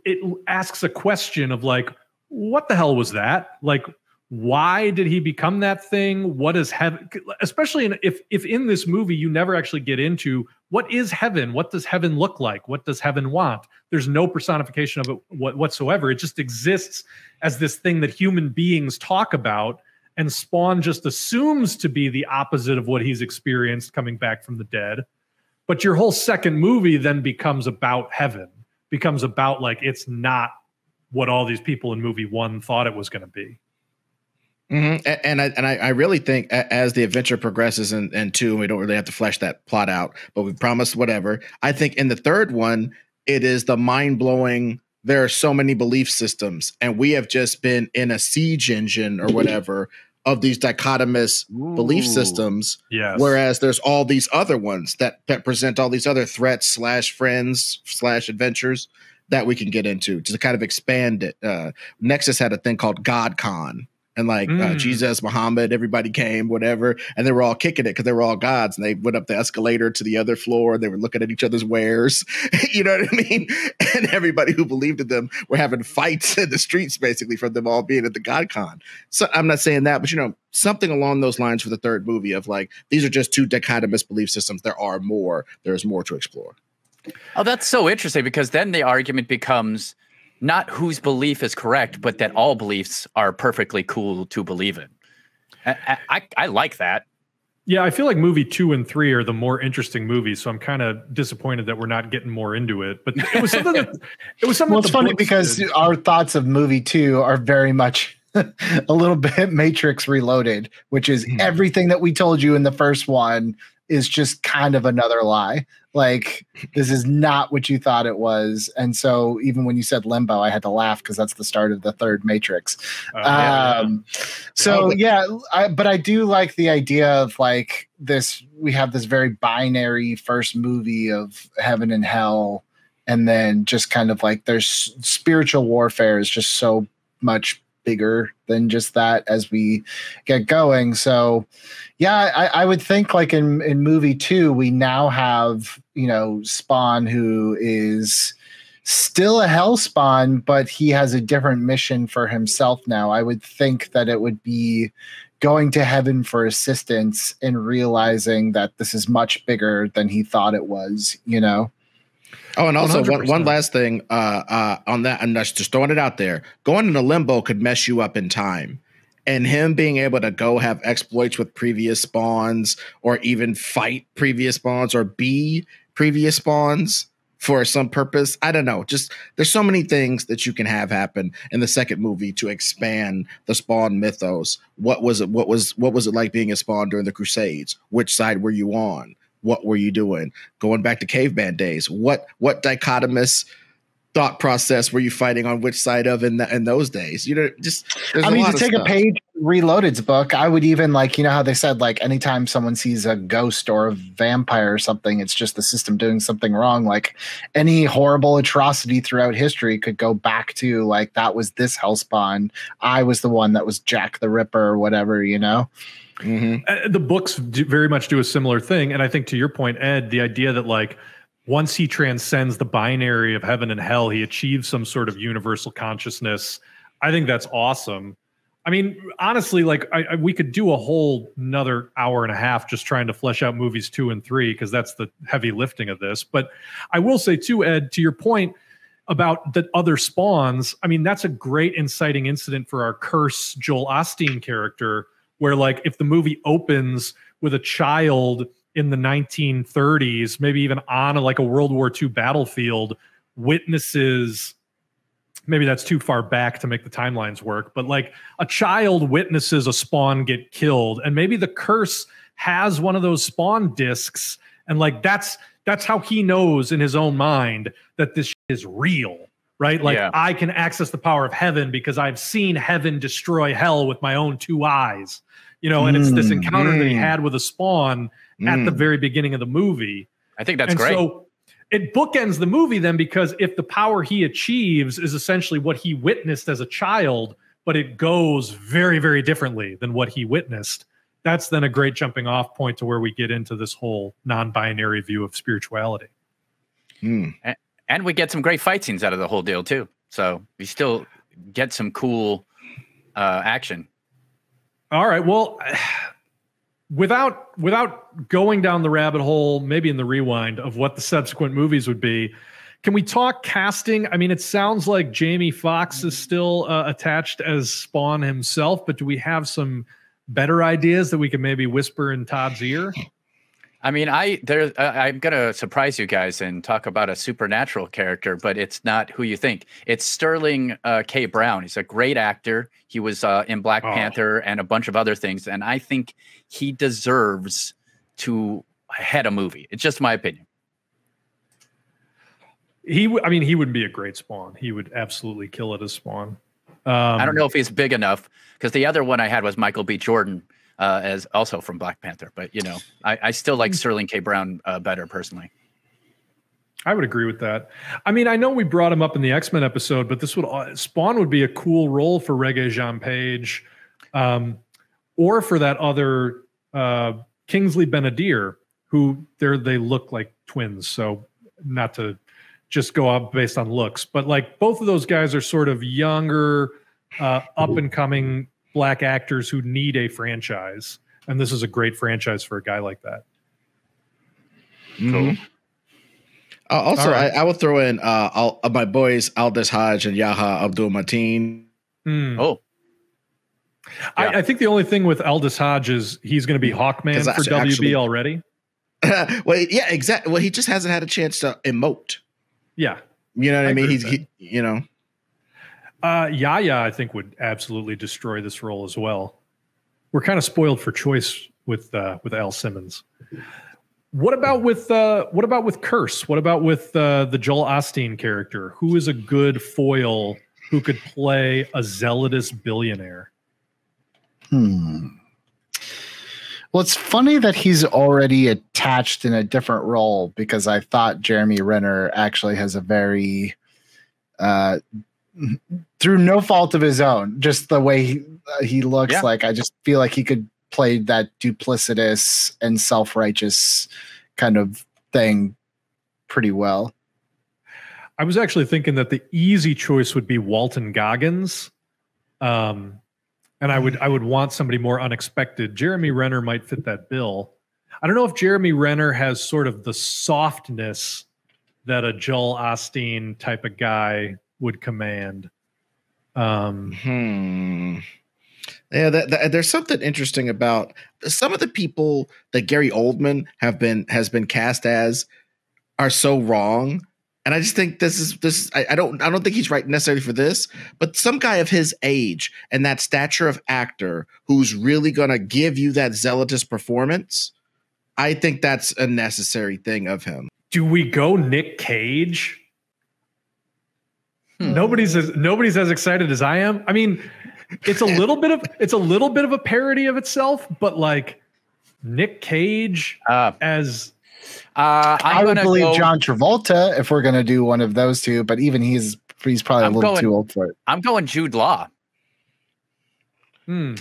asks a question of like, what the hell was that? Like, why did he become that thing? What is heaven? Especially if in this movie you never actually get into what is heaven? What does heaven look like? What does heaven want? There's no personification of it whatsoever. It just exists as this thing that human beings talk about, and Spawn just assumes to be the opposite of what he's experienced coming back from the dead. But your whole second movie then becomes about heaven, becomes about like, it's not what all these people in movie one thought it was going to be. Mm-hmm. And I really think as the adventure progresses in two, we don't really have to flesh that plot out, but we promised whatever. I think in the third one, it is the mind blowing. There are so many belief systems, and we have just been in a siege engine or whatever of these dichotomous belief systems. Yes. Whereas there's all these other ones that present all these other threats / friends / adventures that we can get into to kind of expand it. Nexus had a thing called GodCon, And like Jesus, Muhammad, everybody came, whatever, and they were all kicking it because they were all gods. And they went up the escalator to the other floor. And they were looking at each other's wares. You know what I mean? And everybody who believed in them were having fights in the streets, basically, from them all being at the God Con. So I'm not saying that, but you know, something along those lines for the third movie of like, these are just two dichotomous belief systems. There are more. There's more to explore. Oh, that's so interesting, because then the argument becomes not whose belief is correct, but that all beliefs are perfectly cool to believe in. I like that. Yeah, I feel like movie 2 and 3 are the more interesting movies, so I'm kind of disappointed that we're not getting more into it. But it was something that Well, it's funny because our thoughts of movie 2 are very much a little bit Matrix Reloaded, which is everything that we told you in the first one is just kind of another lie. Like, this is not what you thought it was. And so even when you said Limbo, I had to laugh because that's the start of the third Matrix. But I do like the idea of like this, we have this very binary first movie of heaven and hell. And then just kind of like there's spiritual warfare is just so much bigger than just that as we get going. So yeah, I would think like in movie 2, we now have, you know, Spawn, who is still a hell spawn, but he has a different mission for himself now. I would think that it would be going to heaven for assistance and realizing that this is much bigger than he thought it was, you know? Oh, and also one last thing on that, and that's just throwing it out there. Going into limbo could mess you up in time. And him being able to go have exploits with previous spawns or even fight previous spawns or be previous spawns for some purpose. I don't know. Just there's so many things that you can have happen in the second movie to expand the Spawn mythos. What was it? What was it like being a Spawn during the Crusades? Which side were you on? What were you doing? Going back to caveman days. What dichotomous thought process were you fighting on which side of in those days? You know, just I mean, to take a page Reloaded's book, I would even like, you know how they said like anytime someone sees a ghost or a vampire or something, it's just the system doing something wrong. Like any horrible atrocity throughout history could go back to like that was this hellspawn. I was the one that was Jack the Ripper or whatever, you know. Mm-hmm. The books very much do a similar thing, and I think to your point, Ed, the idea that like once he transcends the binary of heaven and hell, he achieves some sort of universal consciousness. I think that's awesome. I mean, honestly, like we could do a whole another hour and a half just trying to flesh out movies 2 and 3 because that's the heavy lifting of this. But I will say too, Ed, to your point about the other spawns, I mean, that's a great inciting incident for our Curse Joel Osteen character, where like if the movie opens with a child in the 1930s, maybe even on like a World War II battlefield, witnesses, maybe that's too far back to make the timelines work, but like a child witnesses a spawn get killed, and maybe the curse has one of those spawn discs, and like that's how he knows in his own mind that this is real, right? Like I can access the power of heaven because I've seen heaven destroy hell with my own 2 eyes, you know, and it's this encounter that he had with a spawn at the very beginning of the movie. I think that's great. So it bookends the movie then, because if the power he achieves is essentially what he witnessed as a child, but it goes very, very differently than what he witnessed, that's then a great jumping off point to where we get into this whole non-binary view of spirituality. And we get some great fight scenes out of the whole deal too. So we still get some cool action. All right. Well, without going down the rabbit hole, maybe in the rewind of what the subsequent movies would be, can we talk casting? I mean, it sounds like Jamie Foxx is still attached as Spawn himself, but do we have some better ideas that we can maybe whisper in Todd's ear? I mean, I'm gonna surprise you guys and talk about a supernatural character, but it's not who you think. It's Sterling K. Brown. He's a great actor. He was in Black Panther and a bunch of other things, and I think he deserves to head a movie. It's just my opinion. He would be a great Spawn. He would absolutely kill it as Spawn. I don't know if he's big enough, because the other one I had was Michael B. Jordan, as also from Black Panther. But, you know, I still like Sterling K. Brown better personally. I would agree with that. I mean, I know we brought him up in the X-Men episode, but Spawn would be a cool role for Regé-Jean Page. Or for that other Kingsley Benadir, who they look like twins. So not to just go up based on looks, but like both of those guys are sort of younger, up and coming black actors who need a franchise. And this is a great franchise for a guy like that. Cool. Also, Right. I will throw in my boys Aldous Hodge and Yaha Abdul-Mateen. Oh, I think the only thing with Aldous Hodge is he's going to be Hawkman for WB already. Well, yeah, exactly. Well, he just hasn't had a chance to emote. Yeah. You know what I mean? agree with Yaya, I think, would absolutely destroy this role as well. We're kind of spoiled for choice with Al Simmons. What about with Curse? What about with the Joel Osteen character? Who is a good foil who could play a zealotous billionaire? Well, it's funny that he's already attached in a different role, because I thought Jeremy Renner actually has a very, through no fault of his own, just the way he looks like, I just feel like he could play that duplicitous and self-righteous kind of thing pretty well. I was actually thinking that the easy choice would be Walton Goggins. And I would want somebody more unexpected. Jeremy Renner might fit that bill. I don't know if Jeremy Renner has sort of the softness that a Joel Osteen type of guy would command. Yeah, there's something interesting about some of the people that Gary Oldman has been cast as are so wrong. And I just think I don't think he's right necessarily for this, but some guy of his age and that stature of actor who's really going to give you that zealotous performance, I think that's a necessary thing of him. Do we go Nick Cage? Nobody's as excited as I am. I mean, it's a little bit of a parody of itself, but like Nick Cage as I would believe John Travolta if we're going to do one of those two, but even he's probably a little too old for it. I'm going Jude Law. I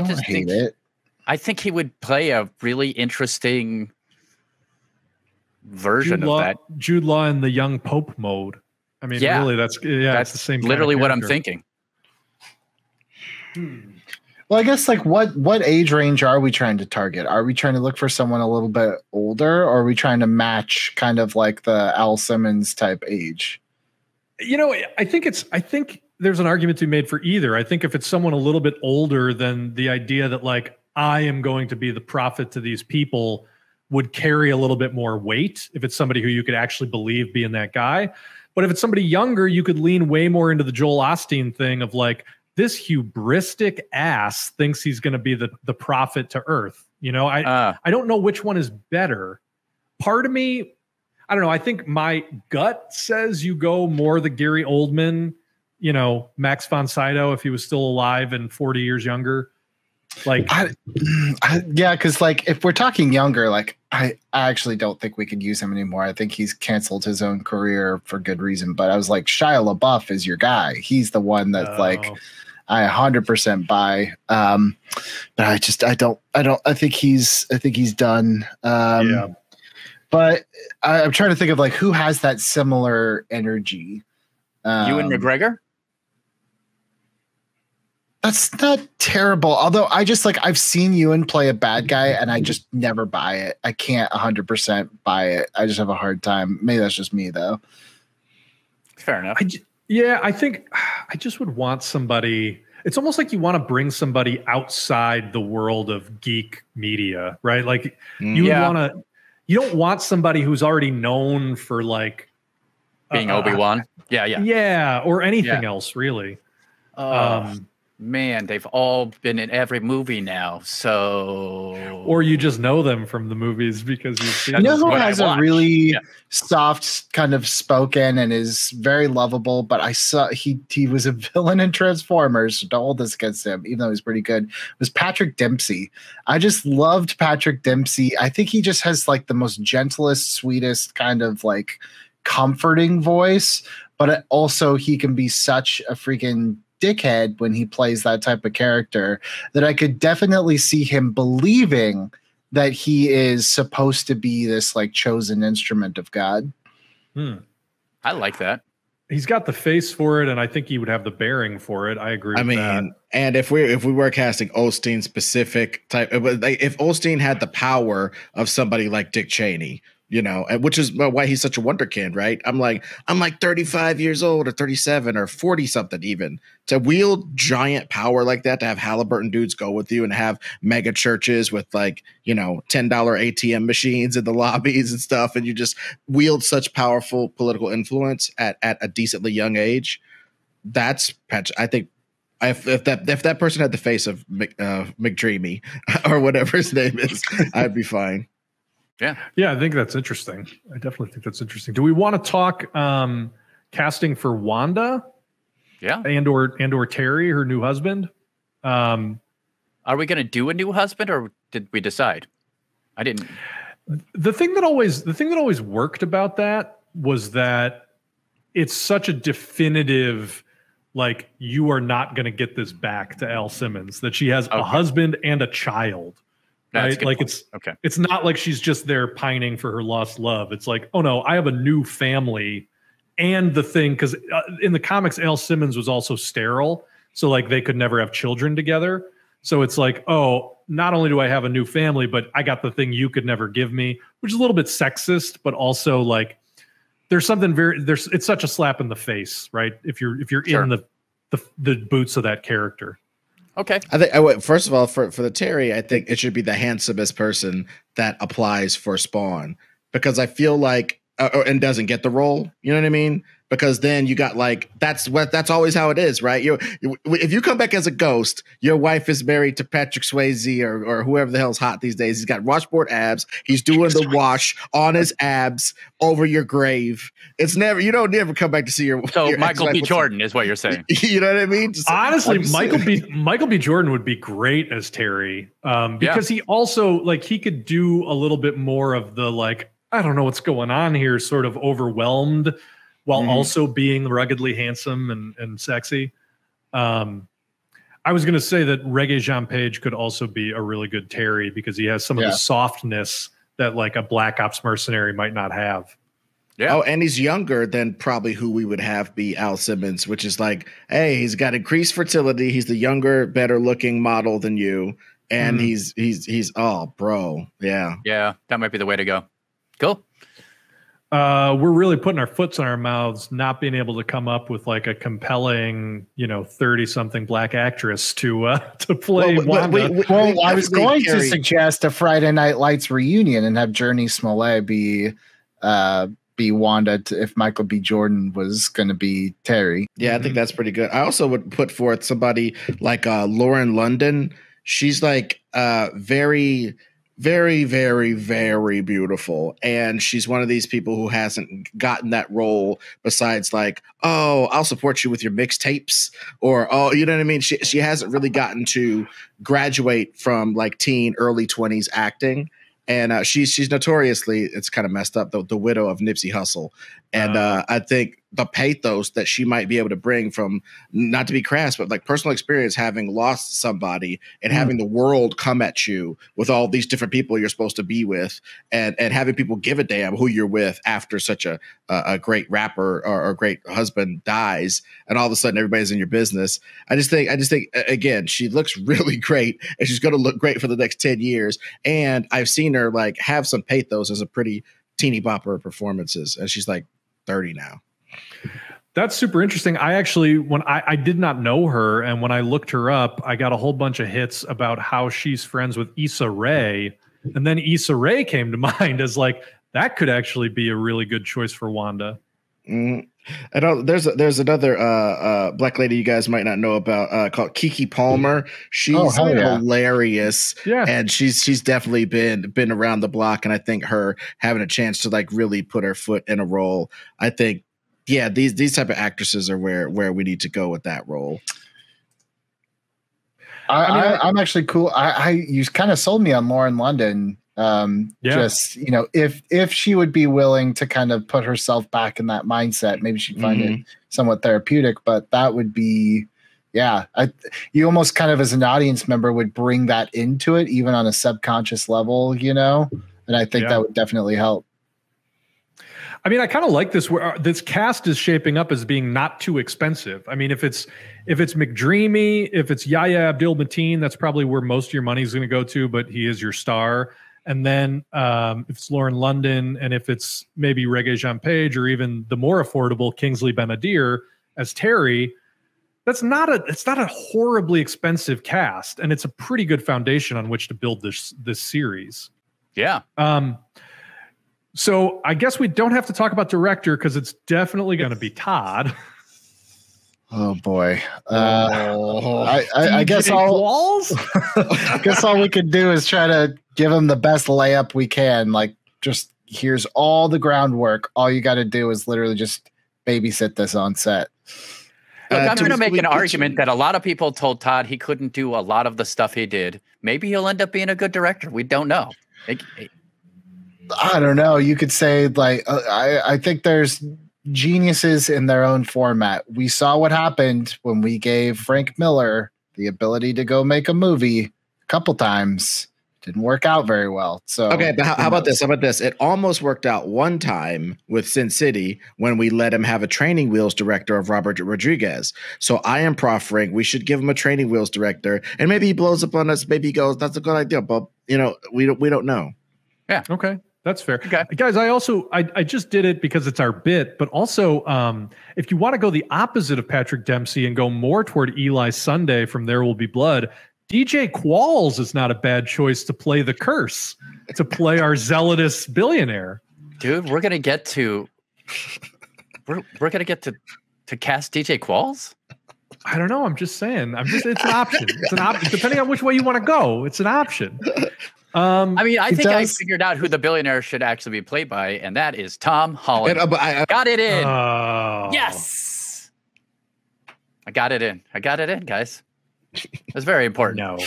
just think it. I think he would play a really interesting version of that. Jude Law in the young Pope mode. I mean, really, that's it's the same. Literally kind of what I'm thinking. Well, I guess like what age range are we trying to target? Are we trying to look for someone a little bit older, or are we trying to match kind of like the Al Simmons type age? You know, I think there's an argument to be made for either. I think if it's someone a little bit older, then the idea that like I am going to be the prophet to these people would carry a little bit more weight if it's somebody who you could actually believe being that guy. But if it's somebody younger, you could lean way more into the Joel Osteen thing of like, this hubristic ass thinks he's going to be the prophet to Earth. You know, I don't know which one is better. Part of me, I don't know. I think my gut says you go more the Gary Oldman, you know, Max von Sydow if he was still alive and 40 years younger. Like, yeah, because like if we're talking younger, like I actually don't think we could use him anymore. I think he's canceled his own career for good reason. But I was like, Shia LaBeouf is your guy. He's the one that like I 100% buy. But I think he's done. Yeah. But I'm trying to think of like who has that similar energy. Ewan McGregor. That's not terrible. Although I just like I've seen Ewan play a bad guy and I just never buy it. I can't 100% buy it. I just have a hard time. Maybe that's just me though. Fair enough. I think I just would want somebody. It's almost like you want to bring somebody outside the world of geek media, right? Like you don't want somebody who's already known for like being Obi-Wan. Yeah, or anything else really. Man, they've all been in every movie now. So, or you just know them from the movies because you've seen. You know who has a really soft kind of spoken and is very lovable, but I saw he was a villain in Transformers. So don't hold this against him, even though he's pretty good. Was Patrick Dempsey. I just loved Patrick Dempsey. I think he just has like the most gentlest, sweetest kind of like comforting voice, but also he can be such a freaking dickhead when he plays that type of character that I could definitely see him believing that he is supposed to be this like chosen instrument of God. I like that. He's got the face for it, and I think he would have the bearing for it. I agree with that. And if we were casting Osteen specific type, like if Osteen had the power of somebody like Dick Cheney, you know, which is why he's such a wonderkind, right? I'm like 35 years old or 37 or 40 something even to wield giant power like that, to have Halliburton dudes go with you and have mega churches with like, you know, $10 ATM machines in the lobbies and stuff. And you just wield such powerful political influence at a decently young age. That's, I think, if that person had the face of McDreamy or whatever his name is, I'd be fine. Yeah, I think that's interesting. I definitely think that's interesting. Do we want to talk casting for Wanda? Yeah. And or Terry, her new husband? Are we going to do a new husband, or did we decide? I didn't. The thing that always worked about that was that it's such a definitive, like, you are not going to get this back to Al Simmons, that she has a husband and a child. Right? Like it's not like she's just there pining for her lost love. It's like, oh no, I have a new family. And the thing, because in the comics, Al Simmons was also sterile. So like they could never have children together. So it's like, oh, not only do I have a new family, but I got the thing you could never give me, which is a little bit sexist, but also like there's something it's such a slap in the face, right? If you're in the boots of that character. Okay. I think first of all, for the Terry, I think it should be the handsomest person that applies for Spawn, because I feel like and doesn't get the role. You know what I mean? Because then you got like that's always how it is, right? If you come back as a ghost, your wife is married to Patrick Swayze or whoever the hell's hot these days. He's got washboard abs. He's doing the wash on his abs over your grave. It's never, you don't never come back to see your. So your Michael B. Jordan is what you're saying. You know what I mean? Honestly, Michael B. Jordan would be great as Terry, because he also like he could do a little bit more of the like, I don't know what's going on here, sort of overwhelmed, while also being ruggedly handsome and sexy. I was going to say that Reggae Jean Page could also be a really good Terry, because he has some of the softness that like a Black Ops mercenary might not have. Yeah. Oh, and he's younger than probably who we would have be Al Simmons, which is like, hey, he's got increased fertility. He's the younger, better looking model than you. And he's oh, bro. Yeah. Yeah, that might be the way to go. Cool. We're really putting our foots in our mouths, not being able to come up with like a compelling, 30-something Black actress to play Wanda. I was going to suggest a Friday Night Lights reunion and have Journey Smollett be Wanda if Michael B. Jordan was going to be Terry. Yeah, I think that's pretty good. I also would put forth somebody like Lauren London. She's like very, very, very, very beautiful. And she's one of these people who hasn't gotten that role besides like, oh, I'll support you with your mixtapes, or, oh, you know what I mean? She hasn't really gotten to graduate from like teen, early 20s acting. And she's notoriously, it's kind of messed up, the widow of Nipsey Hussle. And I think the pathos that she might be able to bring from, not to be crass, but like personal experience, having lost somebody and having the world come at you with all these different people you're supposed to be with, and having people give a damn who you're with after such a great rapper or great husband dies, and all of a sudden everybody's in your business. I just think again, she looks really great, and she's going to look great for the next 10 years. And I've seen her like have some pathos as a pretty teeny bopper performances, and she's like 30 now. That's super interesting. I actually, when I did not know her, and when I looked her up, I got a whole bunch of hits about how she's friends with Issa Rae, and then Issa Rae came to mind as like, that could actually be a really good choice for Wanda. I don't. There's another Black lady you guys might not know about called Keke Palmer. She's hilarious, and she's definitely been around the block. And I think her having a chance to like really put her foot in a role, I think, yeah, these type of actresses are where we need to go with that role. I'm actually cool. You kind of sold me on Lauren London. Just, if she would be willing to kind of put herself back in that mindset, maybe she'd find it somewhat therapeutic, but that would be, Yeah, you almost kind of as an audience member would bring that into it, even on a subconscious level, and I think that would definitely help. I mean, I kind of like this. Where this cast is shaping up as being not too expensive. I mean, if it's McDreamy, if it's Yahya Abdul-Mateen, that's probably where most of your money is going to go to. But he is your star. And then if it's Lauren London, and if it's maybe Regé-Jean Page, or even the more affordable Kingsley Ben-Adir as Terry, it's not a horribly expensive cast, and it's a pretty good foundation on which to build this series. Yeah. So I guess we don't have to talk about director because it's definitely going to be Todd. Oh boy. I guess all we could do is try to give him the best layup we can. Like, just here's all the groundwork. All you got to do is literally just babysit this on set. Look, I'm going to make an argument that a lot of people told Todd he couldn't do a lot of the stuff he did. Maybe he'll end up being a good director. We don't know. I don't know. You could say, like, I think there's geniuses in their own format. We saw what happened when we gave Frank Miller the ability to go make a movie a couple times. Didn't work out very well. So okay, but how about this? How about this? It almost worked out one time with Sin City when we let him have a training wheels director of Robert Rodriguez. So I am proffering we should give him a training wheels director, and maybe he blows up on us. Maybe he goes, "That's a good idea," but we don't know. Yeah. Okay. That's fair. Okay. Guys, I just did it because it's our bit, but also if you want to go the opposite of Patrick Dempsey and go more toward Eli Sunday from There Will Be Blood, DJ Qualls is not a bad choice to play the curse, to play our zealotous billionaire. Dude, we're gonna get to cast DJ Qualls? I don't know. I'm just saying. It's an option. It's an option. Depending on which way you want to go, it's an option. I mean, I think I figured out who the billionaire should actually be played by, and that is Tom Holland. Got it in. Yes. I got it in, guys. That's very important. No.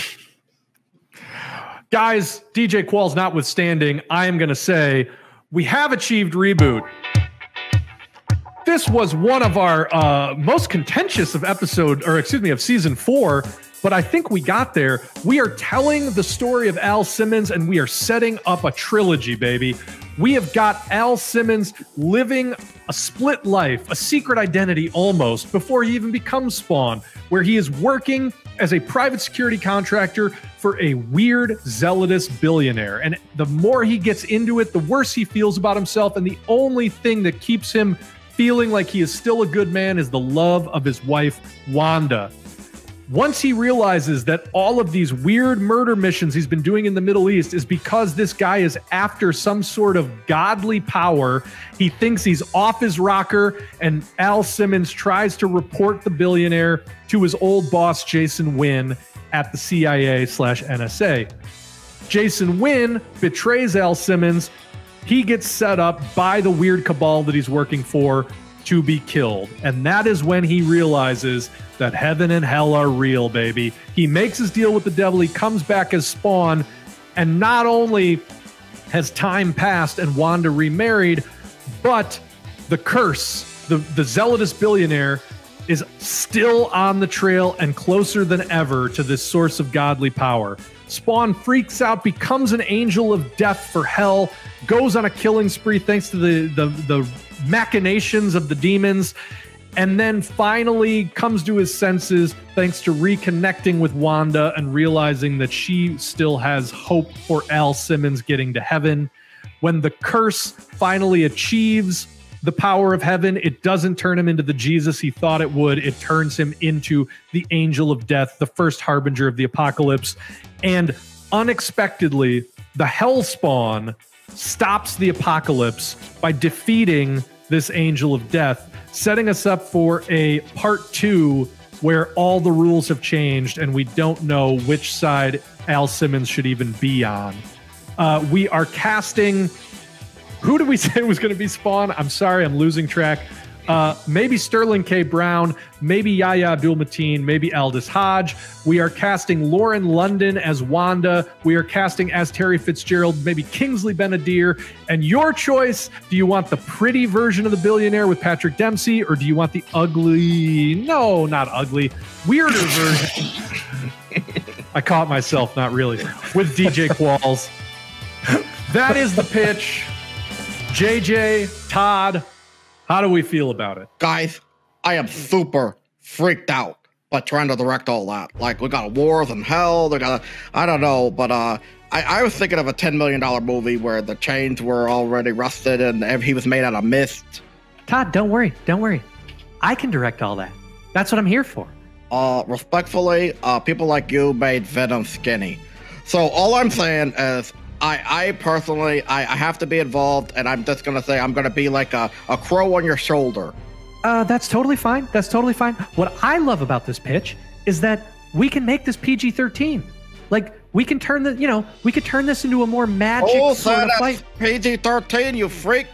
Guys, DJ Qualls notwithstanding, I am going to say we have achieved reboot. This was one of our most contentious of season 4. But I think we got there. We are telling the story of Al Simmons, and we are setting up a trilogy, baby. We have got Al Simmons living a split life, a secret identity almost, before he even becomes Spawn, where he is working as a private security contractor for a weird, zealotous billionaire. And the more he gets into it, the worse he feels about himself. And the only thing that keeps him feeling like he is still a good man is the love of his wife, Wanda. Once he realizes that all of these weird murder missions he's been doing in the Middle East is because this guy is after some sort of godly power, he thinks he's off his rocker, and Al Simmons tries to report the billionaire to his old boss, Jason Wynn, at the CIA/NSA. Jason Wynn betrays Al Simmons. He gets set up by the weird cabal that he's working for to be killed. And that is when he realizes that heaven and hell are real, baby. He makes his deal with the devil. He comes back as Spawn. And not only has time passed and Wanda remarried, but the curse, the zealotous billionaire, is still on the trail and closer than ever to this source of godly power. Spawn freaks out, becomes an angel of death for hell, goes on a killing spree thanks to the machinations of the demons, and then finally comes to his senses thanks to reconnecting with Wanda and realizing that she still has hope for Al Simmons getting to heaven. When the curse finally achieves the power of heaven, it doesn't turn him into the Jesus he thought it would. It turns him into the angel of death, the first harbinger of the apocalypse. And unexpectedly, the Hellspawn stops the apocalypse by defeating this angel of death, setting us up for a part 2 where all the rules have changed and we don't know which side Al Simmons should even be on. We are casting... Who did we say was going to be Spawn? I'm sorry, I'm losing track. Maybe Sterling K. Brown, maybe Yahya Abdul-Mateen, maybe Aldous Hodge. We are casting Lauren London as Wanda. We are casting as Terry Fitzgerald, maybe Kingsley Benadir. And your choice, do you want the pretty version of the billionaire with Patrick Dempsey, or do you want the ugly, no, not ugly, weirder version? I caught myself, not really, with DJ Qualls. That is the pitch. JJ, Todd, how do we feel about it? Guys, I am super freaked out by trying to direct all that. Like, we got wars and hell. They got, I don't know, but I was thinking of a $10 million movie where the chains were already rusted and he was made out of mist. Todd, don't worry. I can direct all that. That's what I'm here for. Respectfully, people like you made Venom skinny. So all I'm saying is, I personally, I have to be involved, and I'm just gonna say I'm gonna be like a crow on your shoulder. That's totally fine. That's totally fine. What I love about this pitch is that we can make this PG-13. Like, we can turn we could turn this into a more magic sort of fight. PG-13, you freak!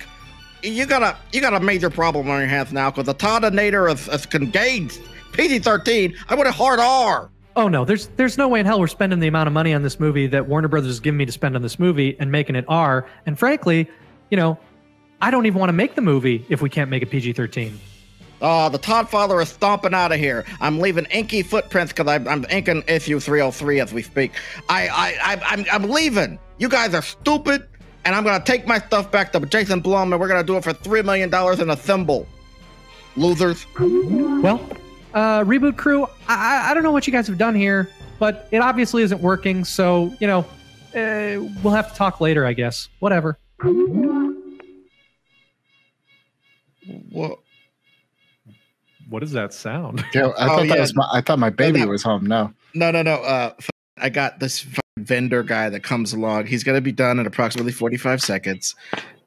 You got a major problem on your hands now because the Toddinator is engaged. PG-13. I want a hard R. Oh no, there's no way in hell we're spending the amount of money on this movie that Warner Brothers is giving me to spend on this movie and making it R. And frankly, I don't even want to make the movie if we can't make it PG-13. The Toddfather is stomping out of here. I'm leaving inky footprints because I'm inking issue 303 as we speak. I'm leaving. You guys are stupid, and I'm gonna take my stuff back to Jason Blum, and we're gonna do it for $3 million in a thimble. Losers. Well. Reboot Crew, I don't know what you guys have done here, but it obviously isn't working, so, we'll have to talk later, I guess. Whatever. What does that sound? Yeah, I thought my baby was home. No. I got this vendor guy that comes along. He's going to be done in approximately 45 seconds.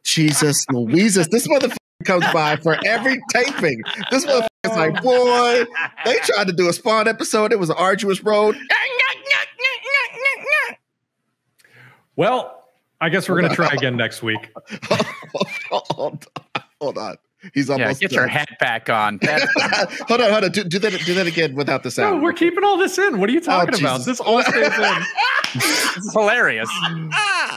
Jesus Louises. This motherfucker comes by for every taping. This motherfucker's like, boy, they tried to do a Spawn episode. It was an arduous road. Well, I guess we're going to try again next week. Hold on. He's almost get done. your hat back on. Hold on. Do that again without the sound. No, we're keeping all this in. What are you talking about? Jesus. This all stays in. This is hilarious.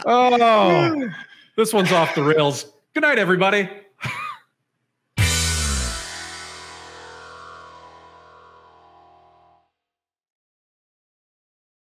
Oh, this one's off the rails. Good night, everybody.